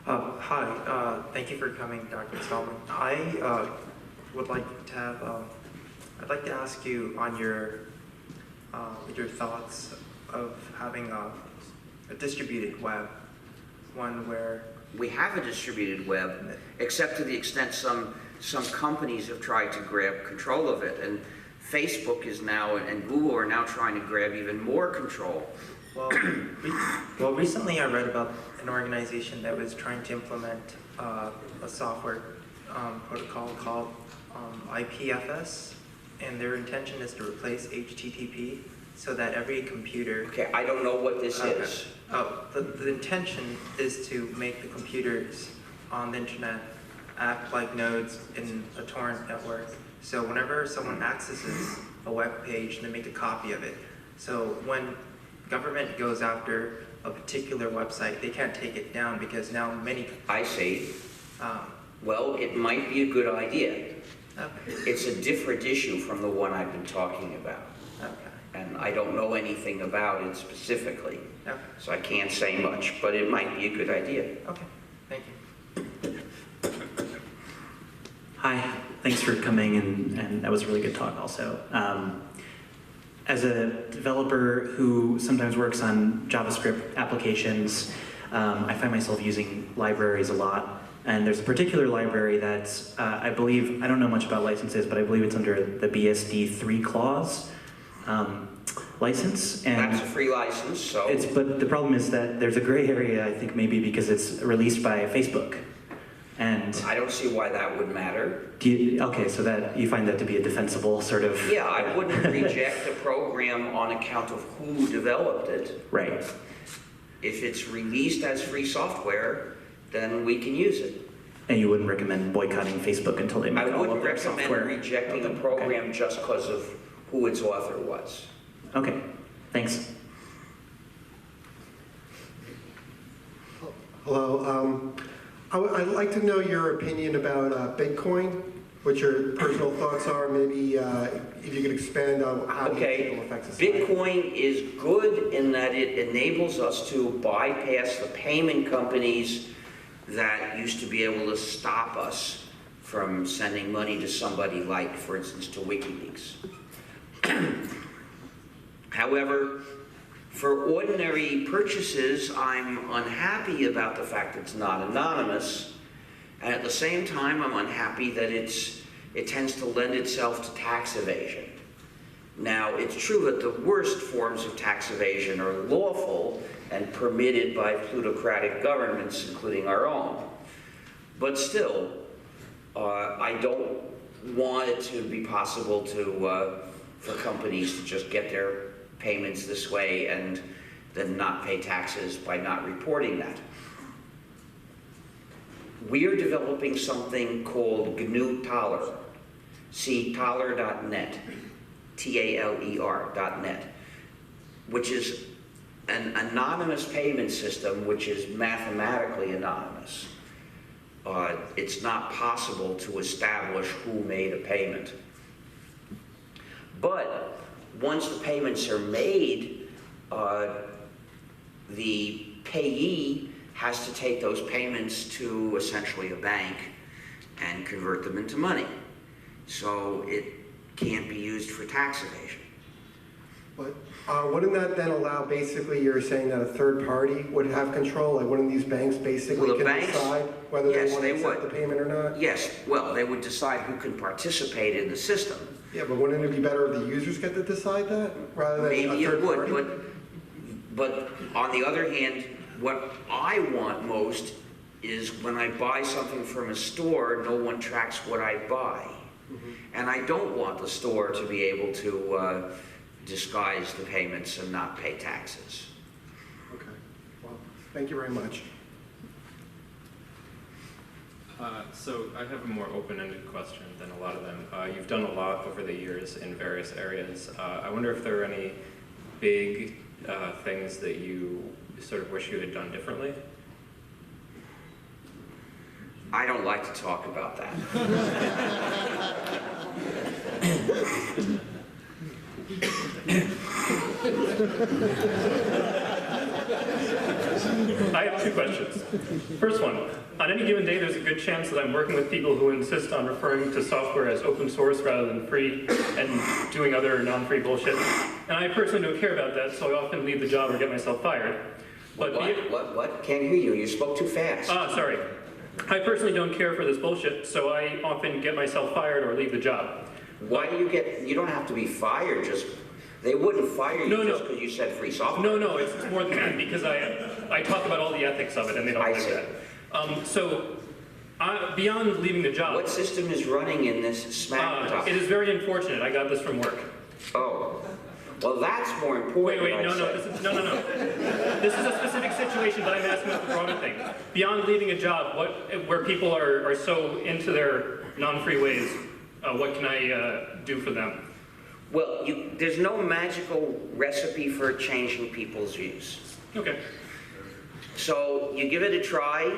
L: Hi, thank you for coming, Dr. Stallman. I would like to have, I'd like to ask you on your thoughts of having a distributed web, one where...
B: We have a distributed web, except to the extent some companies have tried to grab control of it, and Facebook is now, and Google are now trying to grab even more control.
L: Well, recently I read about an organization that was trying to implement a software protocol called IPFS, and their intention is to replace HTTP so that every computer...
B: Okay, I don't know what this is.
L: The intention is to make the computers on the internet act like nodes in a torrent network. So whenever someone accesses a web page, they make a copy of it. So when government goes after a particular website, they can't take it down because now many...
B: I see. Well, it might be a good idea.
L: Okay.
B: It's a different issue from the one I've been talking about.
L: Okay.
B: And I don't know anything about it specifically,
L: Okay.
B: so I can't say much, but it might be a good idea.
L: Okay. Thank you.
M: Hi, thanks for coming, and that was a really good talk also. As a developer who sometimes works on JavaScript applications, I find myself using libraries a lot. And there's a particular library that's, I believe, I don't know much about licenses, but I believe it's under the BSD 3 clause license. And
B: That's a free license, so...
M: but the problem is that there's a gray area, I think maybe because it's released by Facebook. And
B: I don't see why that would matter.
M: okay, so that you find that to be a defensible sort of...
B: Yeah, I wouldn't reject the program on account of who developed it.
M: Right.
B: If it's released as free software, then we can use it.
M: And you wouldn't recommend boycotting Facebook until they make all of their software?
B: I wouldn't recommend rejecting a program just because of who its author was.
M: Okay, thanks.
N: Hello. I'd like to know your opinion about Bitcoin, what your personal thoughts are, maybe if you could expand on how it will affect society.
B: Bitcoin is good in that it enables us to bypass the payment companies that used to be able to stop us from sending money to somebody like, for instance, to WikiLeaks. However, for ordinary purchases, I'm unhappy about the fact it's not anonymous, and at the same time, I'm unhappy that it tends to lend itself to tax evasion. Now, it's true that the worst forms of tax evasion are lawful and permitted by plutocratic governments, including our own. But still, I don't want it to be possible for companies to just get their payments this way and then not pay taxes by not reporting that. We are developing something called gnu+linux. See taler.net, T-A-L-E-R.net, which is an anonymous payment system which is mathematically anonymous. It's not possible to establish who made a payment. But once the payments are made, the payee has to take those payments to essentially a bank and convert them into money. So it can't be used for tax evasion.
N: But wouldn't that then allow, basically, you're saying that a third party would have control? Like, wouldn't these banks basically decide whether they want to accept the payment or not?
B: Yes, well, they would decide who can participate in the system.
N: Yeah, but wouldn't it be better if the users get to decide that rather than
B: Maybe
N: a third
B: it would,
N: party?
B: but on the other hand, what I want most is when I buy something from a store, no one tracks what I buy. And I don't want the store to be able to disguise the payments and not pay taxes.
N: Okay. Well, thank you very much.
I: So I have a more open-ended question than a lot of them. You've done a lot over the years in various areas. I wonder if there are any big things that you sort of wish you had done differently?
B: I don't like to talk about that.
O: I have two questions. First one, on any given day there's a good chance that I'm working with people who insist on referring to software as open source rather than free and doing other non-free bullshit. And I personally don't care about that, so I often leave the job or get myself fired. But
B: What? Can't hear you. You spoke too fast.
O: Sorry. I personally don't care for this bullshit, so I often get myself fired or leave the job.
B: Why do you get, you don't have to be fired, just, they wouldn't fire you just because you said free software.
O: No, it's more than that, because I talk about all the ethics of it, and they don't like that. Beyond leaving the job...
B: What system is running in this smack?
O: It is very unfortunate. I got this from work.
B: Oh. Well, that's more important.
O: Wait, no. This is a specific situation, but I'm asking about the broader thing. Beyond leaving a job, where people are so into their non-free ways, what can I do for them?
B: Well, there's no magical recipe for changing people's views.
O: Okay.
B: So you give it a try,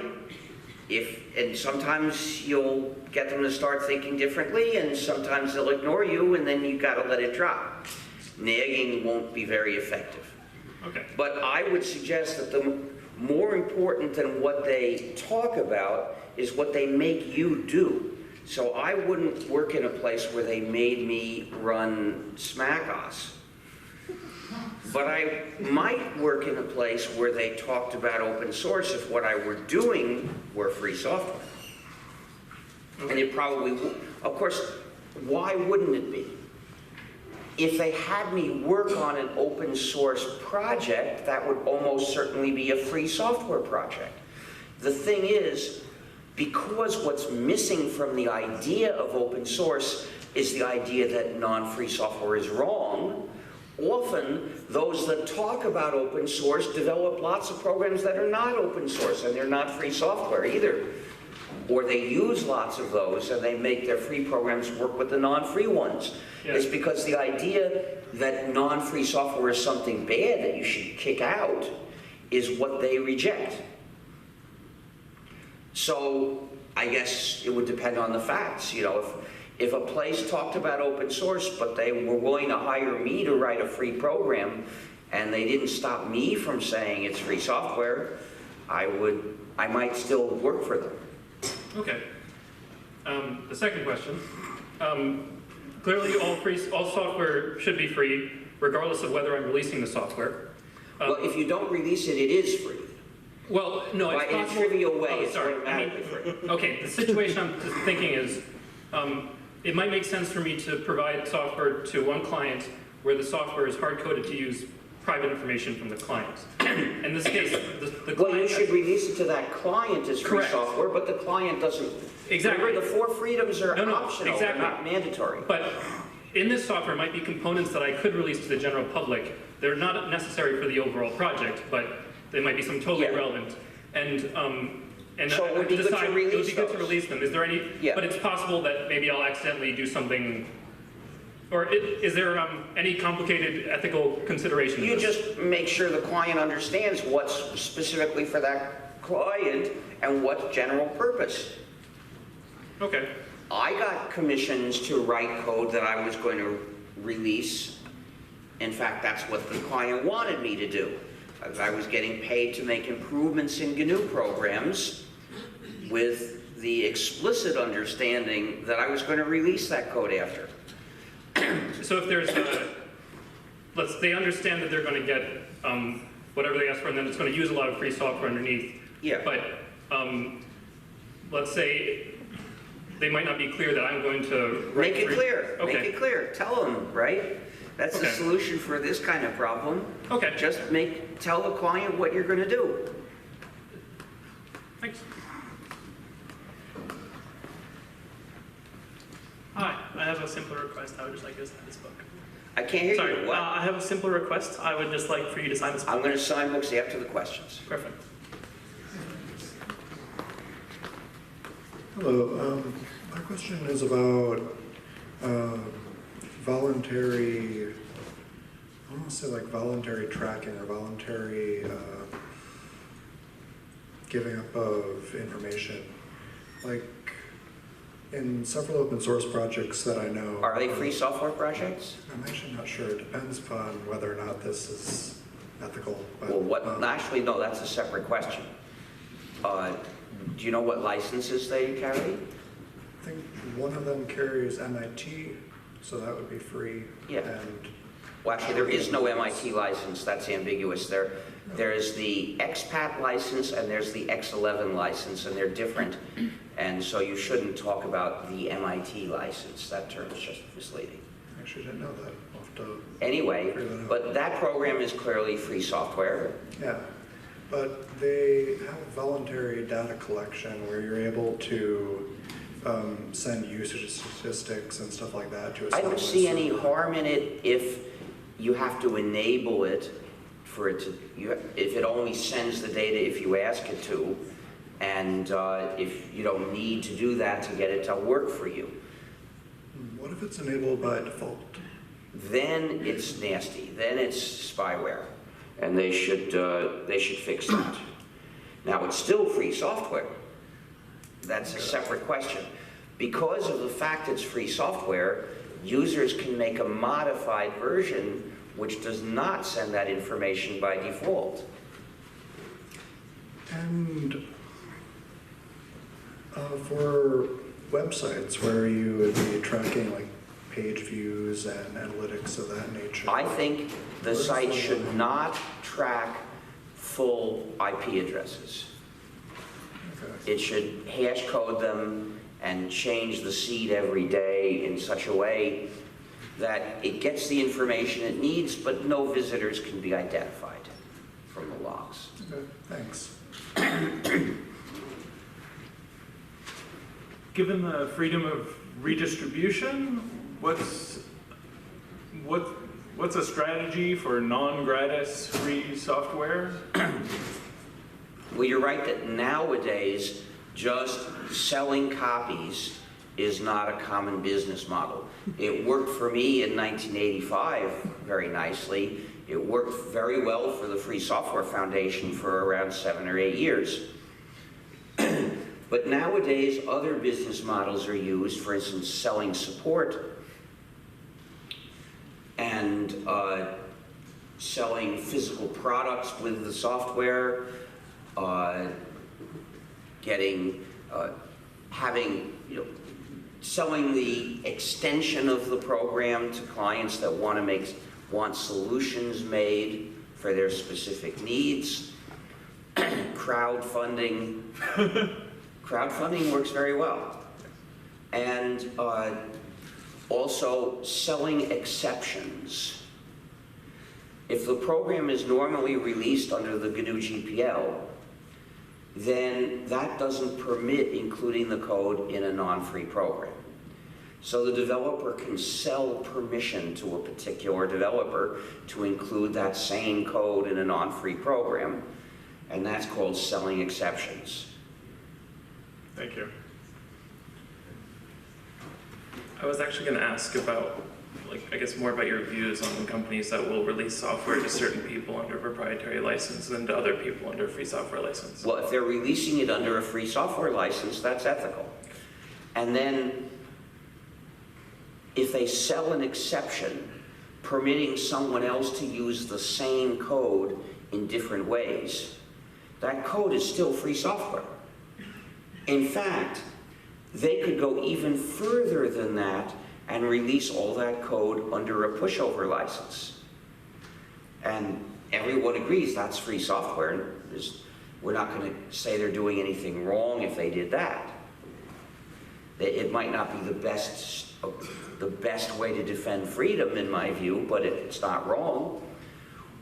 B: and sometimes you'll get them to start thinking differently, and sometimes they'll ignore you, and then you gotta let it drop. Nagging won't be very effective.
O: Okay.
B: But I would suggest that the more important than what they talk about is what they make you do. So I wouldn't work in a place where they made me run SmackOS. But I might work in a place where they talked about open source if what I were doing were free software. And it probably would. Of course, why wouldn't it be? If they had me work on an open source project, that would almost certainly be a free software project. The thing is, because what's missing from the idea of open source is the idea that non-free software is wrong, often those that talk about open source develop lots of programs that are not open source, and they're not free software either. Or they use lots of those and they make their free programs work with the non-free ones.
O: Yeah.
B: It's because the idea that non-free software is something bad that you should kick out is what they reject. So I guess it would depend on the facts. You know, if a place talked about open source but they were willing to hire me to write a free program and they didn't stop me from saying it's free software, I might still work for them.
O: Okay. The second question. Clearly, all software should be free, regardless of whether I'm releasing the software.
B: Well, if you don't release it, it is free.
O: Well, no, it's
B: in a
O: possible.
B: trivial way,
O: Oh,
B: it's
O: sorry.
B: automatically free.
O: Okay, the situation I'm just thinking is, it might make sense for me to provide software to one client where the software is hard-coded to use private information from the client. In this case, the client...
B: Well, you should release it to that client as free
O: Correct.
B: software, but the client doesn't...
O: Exactly.
B: Remember, the 4 freedoms are optional,
O: exactly.
B: they're not mandatory.
O: But in this software might be components that I could release to the general public. They're not necessary for the overall project, but they might be some totally irrelevant. And
B: So it would be good to release
O: it would be good to
B: those.
O: release them. Is there any?
B: Yeah.
O: But it's possible that maybe I'll accidentally do something. Or is there any complicated ethical consideration?
B: You just make sure the client understands what's specifically for that client and what's general purpose.
O: Okay.
B: I got commissions to write code that I was going to release. In fact, that's what the client wanted me to do. I was getting paid to make improvements in GNU programs with the explicit understanding that I was going to release that code after.
O: So if there's they understand that they're going to get whatever they ask for, and then it's going to use a lot of free software underneath.
B: Yeah.
O: But let's say they might not be clear that I'm going to write
B: Make it clear.
O: Okay.
B: Make it clear. Tell them, right? That's the
O: Okay.
B: solution for this kind of problem.
O: Okay.
B: Just tell the client what you're going to do.
O: Thanks.
P: Hi, I have a simple request. I would just like you to sign this book.
B: I can't hear
P: Sorry,
B: you. What?
P: I have a simple request. I would just like for you to sign this book.
B: I'm going to sign books after the questions.
P: Perfect.
Q: Hello. My question is about voluntary, I want to say like voluntary tracking or voluntary giving up of information. Like in several open source projects that I know.
B: Are they free software projects?
Q: I'm actually not sure. It depends upon whether or not this is ethical. But,
B: Well, actually, no, that's a separate question. Do you know what licenses they carry?
Q: I think one of them carries MIT, so that would be free.
B: Yeah.
Q: And
B: Well, actually, there is no MIT license. That's ambiguous. There's the expat license and there's the X11 license, and they're different. And so you shouldn't talk about the MIT license. That term is just misleading.
Q: I actually didn't know that. I'll have to
B: Anyway,
Q: figure that out.
B: but that program is clearly free software.
Q: Yeah, but they have voluntary data collection where you're able to send usage statistics and stuff like that to a
B: I don't
Q: software
B: see any
Q: server.
B: harm in it if you have to enable it for it to, if it only sends the data if you ask it to, and if you don't need to do that to get it to work for you.
Q: What if it's enabled by default?
B: Then it's nasty. Then it's spyware, and they should fix that. Now it's still free software, that's a separate question. Because of the fact it's free software, users can make a modified version which does not send that information by default.
Q: And for websites where you would be tracking like page views and analytics of that nature.
B: I think the site should not track full IP addresses.
Q: Okay.
B: It should hash code them and change the seed every day in such a way that it gets the information it needs, but no visitors can be identified from the logs.
Q: Okay, thanks.
K: Given the freedom of redistribution, what's a strategy for non-gratis free software?
B: Well, you're right that nowadays just selling copies is not a common business model. It worked for me in 1985 very nicely. It worked very well for the Free Software Foundation for around 7 or 8 years. But nowadays, other business models are used, for instance, selling support and selling physical products with the software, selling the extension of the program to clients that want solutions made for their specific needs. Crowdfunding. Crowdfunding works very well. And also selling exceptions. If the program is normally released under the GNU GPL, then that doesn't permit including the code in a non-free program. So the developer can sell permission to a particular developer to include that same code in a non-free program, and that's called selling exceptions.
K: Thank you.
I: I was actually going to ask about, I guess more about your views on companies that will release software to certain people under a proprietary license and to other people under a free software license.
B: Well, if they're releasing it under a free software license, that's ethical. And then if they sell an exception permitting someone else to use the same code in different ways, that code is still free software. In fact, they could go even further than that and release all that code under a pushover license. And everyone agrees that's free software. We're not going to say they're doing anything wrong if they did that. It might not be the best way to defend freedom, in my view, but it's not wrong.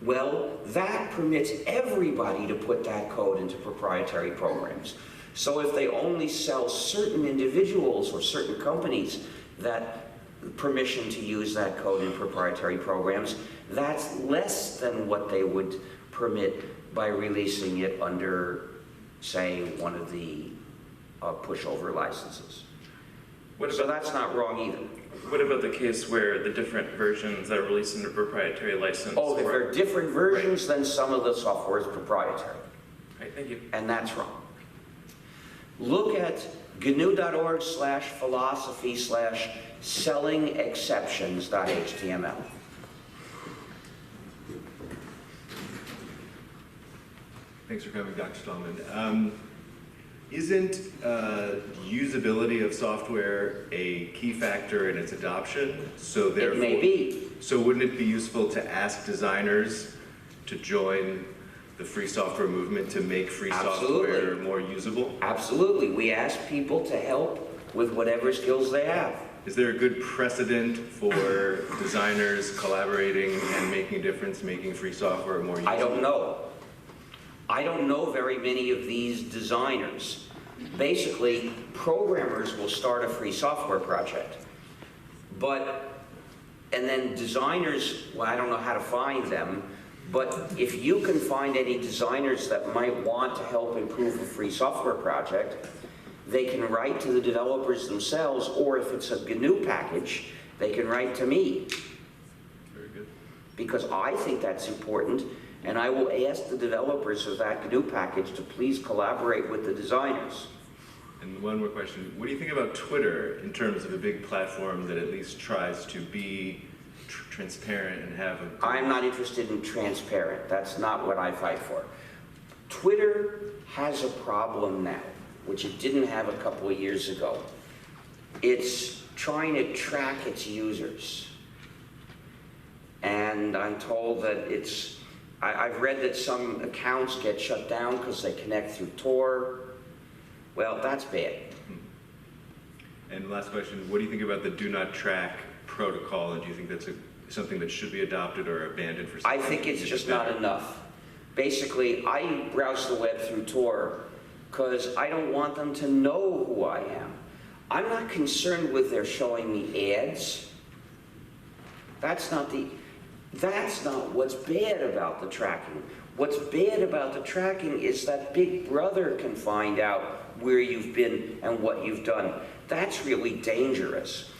B: Well, that permits everybody to put that code into proprietary programs. So if they only sell certain individuals or certain companies that permission to use that code in proprietary programs, that's less than what they would permit by releasing it under, say, one of the pushover licenses. So that's not wrong either.
I: What about the case where the different versions that are released under proprietary license?
B: Oh, if there are different versions, then some of the software is proprietary.
I: Right, thank you.
B: And that's wrong. Look at gnu.org/philosophy/sellingexceptions.html.
R: Thanks for coming, Dr. Stallman. Isn't usability of software a key factor in its adoption? So therefore,
B: it may be.
R: So wouldn't it be useful to ask designers to join the free software movement to make free software more usable?
B: Absolutely. We ask people to help with whatever skills they have.
R: Is there a good precedent for designers collaborating and making a difference, making free software more usable?
B: I don't know. I don't know very many of these designers. Basically, programmers will start a free software project. And then designers, well, I don't know how to find them, but if you can find any designers that might want to help improve a free software project, they can write to the developers themselves, or if it's a GNU package, they can write to me.
R: Very good.
B: Because I think that's important, and I will ask the developers of that GNU package to please collaborate with the designers.
R: And one more question. What do you think about Twitter in terms of a big platform that at least tries to be transparent and have a...
B: I'm not interested in transparent. That's not what I fight for. Twitter has a problem now, which it didn't have a couple of years ago. It's trying to track its users. And I'm told that I've read that some accounts get shut down because they connect through Tor. Well, that's bad.
R: And last question, what do you think about the do not track protocol? And do you think that's something that should be adopted or abandoned for some
B: I think it's just not enough. Basically, I browse the web through Tor because I don't want them to know who I am. I'm not concerned with their showing me ads. That's not what's bad about the tracking. What's bad about the tracking is that Big Brother can find out where you've been and what you've done. That's really dangerous.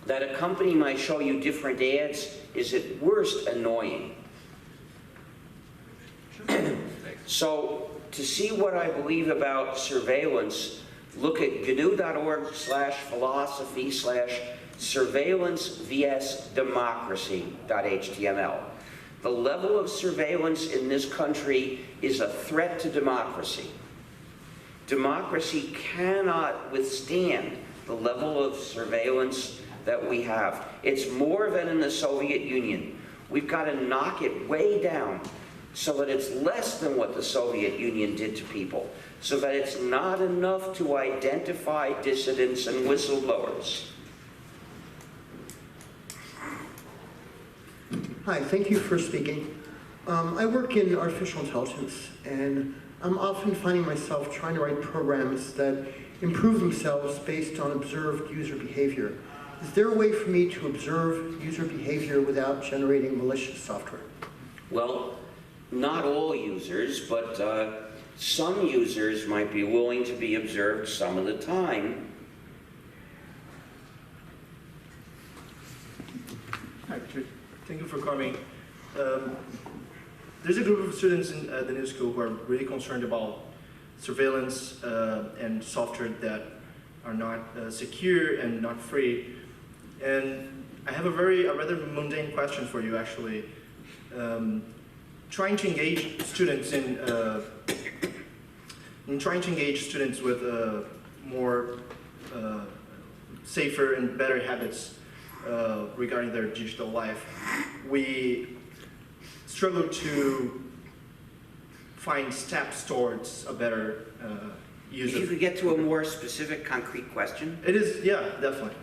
B: That a company might show you different ads is at worst annoying. So to see what I believe about surveillance, look at gnu.org/philosophy/surveillance-vs-democracy.html. The level of surveillance in this country is a threat to democracy. Democracy cannot withstand the level of surveillance that we have. It's more than in the Soviet Union. We've got to knock it way down so that it's less than what the Soviet Union did to people, so that it's not enough to identify dissidents and whistleblowers.
C: Hi, thank you for speaking. I work in artificial intelligence, and I'm often finding myself trying to write programs that improve themselves based on observed user behavior. Is there a way for me to observe user behavior without generating malicious software?
B: Well, not all users, but some users might be willing to be observed some of the time.
S: Hi, Richard. Thank you for coming. There's a group of students in the new school who are really concerned about surveillance and software that are not secure and not free. And I have a rather mundane question for you, actually. Trying to engage students with more safer and better habits regarding their digital life, we struggle to find steps towards a better use.
B: If you could get to a more specific, concrete question.
S: It is, yeah, definitely.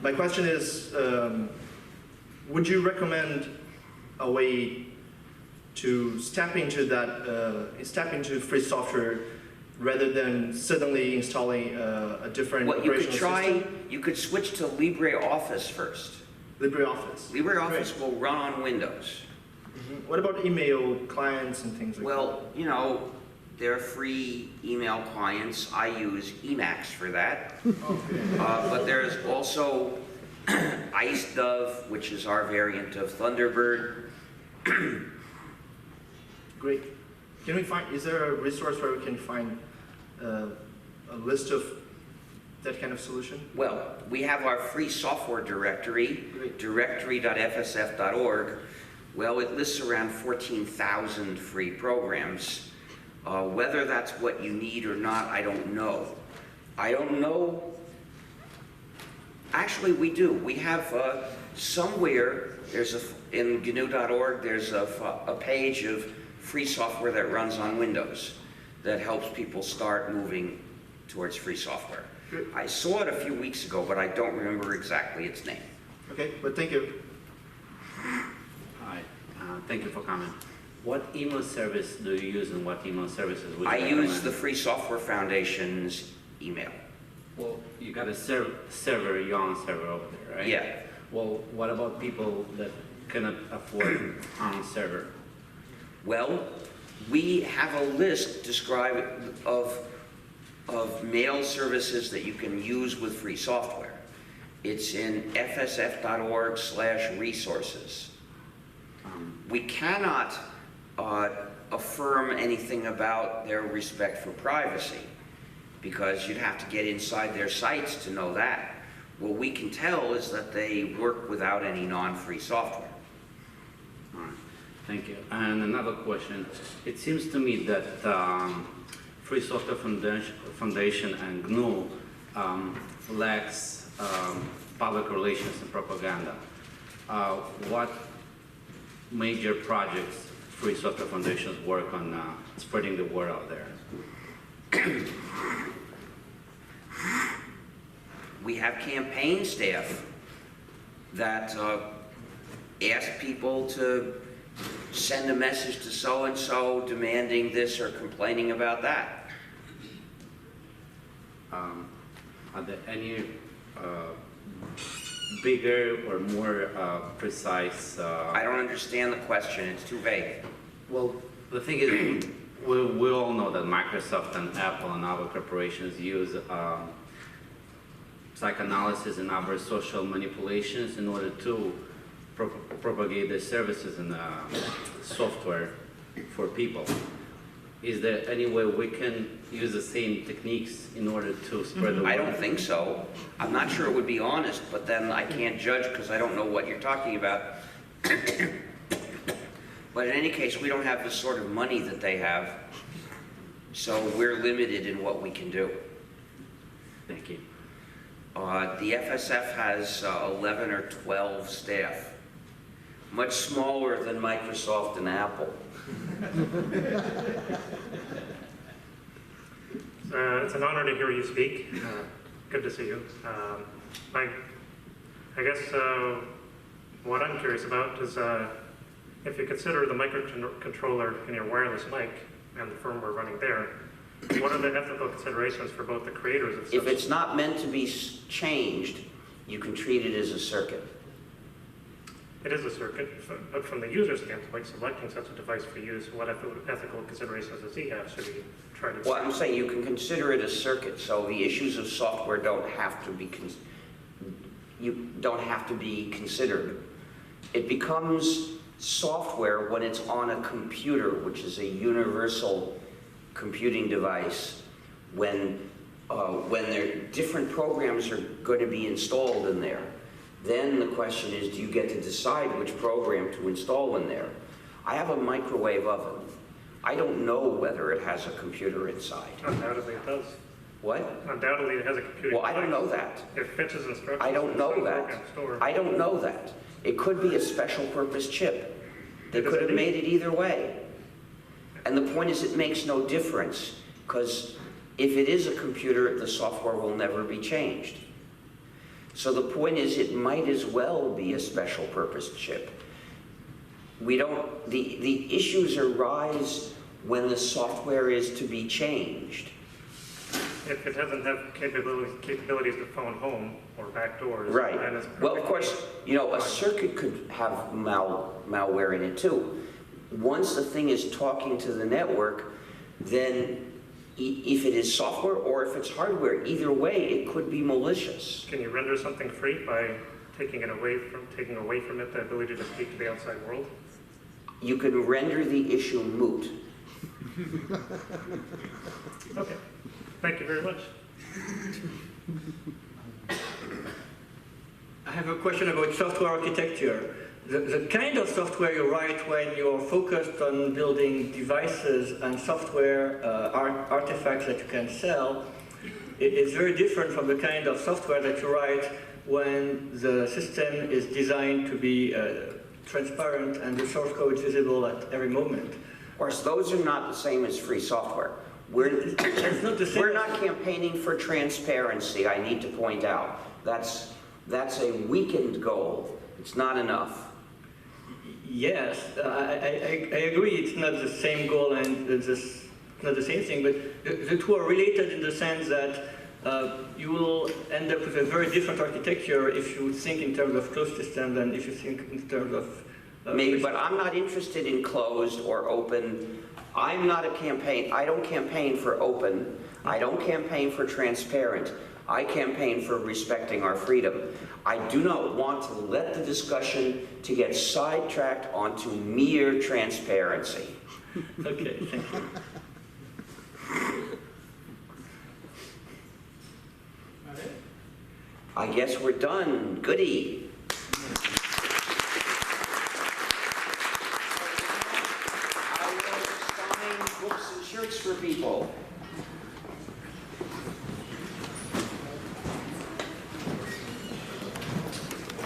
S: My question is, would you recommend a way to step into free software rather than suddenly installing a different operational system?
B: You could switch to LibreOffice first.
S: LibreOffice.
B: LibreOffice will run on Windows.
S: Mm-hmm. What about email clients and things like that?
B: Well, you know, there are free email clients. I use Emacs for that. But there's also IceDove, which is our variant of Thunderbird.
S: Great. Is there a resource where we can find a list of that kind of solution?
B: Well, we have our free software directory, directory.fsf.org. Well, it lists around 14,000 free programs. Whether that's what you need or not, I don't know. Actually, we do. We have somewhere, in gnu.org, there's a page of free software that runs on Windows that helps people start moving towards free software.
S: Good.
B: I saw it a few weeks ago, but I don't remember exactly its name.
S: Okay, but thank you.
E: Hi, thank you for coming. What email service do you use and what email services would you
B: I
E: recommend?
B: use the Free Software Foundation's email.
E: Well, you got a server, your own server over there, right?
B: Yeah.
E: Well, what about people that cannot afford on server?
B: Well, we have a list of mail services that you can use with free software. It's in fsf.org/resources. We cannot affirm anything about their respect for privacy. because you'd have to get inside their sites to know that. What we can tell is that they work without any non-free software.
E: All right. Thank you. And another question. It seems to me that Free Software Foundation and GNU lacks public relations and propaganda. What major projects Free Software Foundations work on spreading the word out there?
B: We have campaign staff that ask people to send a message to so-and-so demanding this or complaining about that.
E: Are there any bigger or more precise?
B: I don't understand the question. It's too vague.
E: Well, the thing is, we all know that Microsoft and Apple and other corporations use psychoanalysis and other social manipulations in order to propagate their services and software for people. Is there any way we can use the same techniques in order to spread the word?
B: I don't think so. I'm not sure it would be honest, but then I can't judge because I don't know what you're talking about. But in any case, we don't have the sort of money that they have, so we're limited in what we can do.
E: Thank you.
B: The FSF has 11 or 12 staff, much smaller than Microsoft and Apple.
O: It's an honor to hear you speak. Good to see you. I guess what I'm curious about is if you consider the microcontroller in your wireless mic and the firmware running there, what are the ethical considerations for both the creators of such?
B: If it's not meant to be changed, you can treat it as a circuit.
O: It is a circuit, but from the user standpoint, selecting such a device for use, what ethical considerations does he have? Should he try to?
B: Well, I'm saying you can consider it a circuit, so the issues of software don't have to be considered. It becomes software when it's on a computer, which is a universal computing device. When different programs are going to be installed in there. Then the question is, do you get to decide which program to install in there? I have a microwave oven. I don't know whether it has a computer inside.
O: Undoubtedly it does.
B: What?
O: Undoubtedly it has a computer.
B: Well, I don't know that.
O: It fetches instructions.
B: I don't know that. I don't know that. It could be a special purpose chip. They could have made it either way. And the point is, it makes no difference, because if it is a computer, the software will never be changed. So the point is, it might as well be a special purpose chip. The issues arise when the software is to be changed.
O: If it doesn't have capabilities to phone home or backdoors.
B: Right. Well, of course, a circuit could have malware in it too. Once the thing is talking to the network, then if it is software or if it's hardware, either way, it could be malicious.
O: Can you render something free by taking away from it the ability to speak to the outside world?
B: You can render the issue moot.
O: Okay. Thank you very much.
H: I have a question about software architecture. The kind of software you write when you're focused on building devices and software artifacts that you can sell is very different from the kind of software that you write when the system is designed to be transparent and the source code is visible at every moment.
B: Of course, those are not the same as free software. We're not campaigning for transparency, I need to point out. That's a weakened goal. It's not enough.
H: Yes, I agree it's not the same goal and it's not the same thing, but the two are related in the sense that you will end up with a very different architecture if you think in terms of closed system than if you think in terms of...
B: Maybe, but I'm not interested in closed or open. I'm not a campaign. I don't campaign for open. I don't campaign for transparent. I campaign for respecting our freedom. I do not want to let the discussion to get sidetracked onto mere transparency.
H: Okay, thank you.
B: I guess we're done. Goody.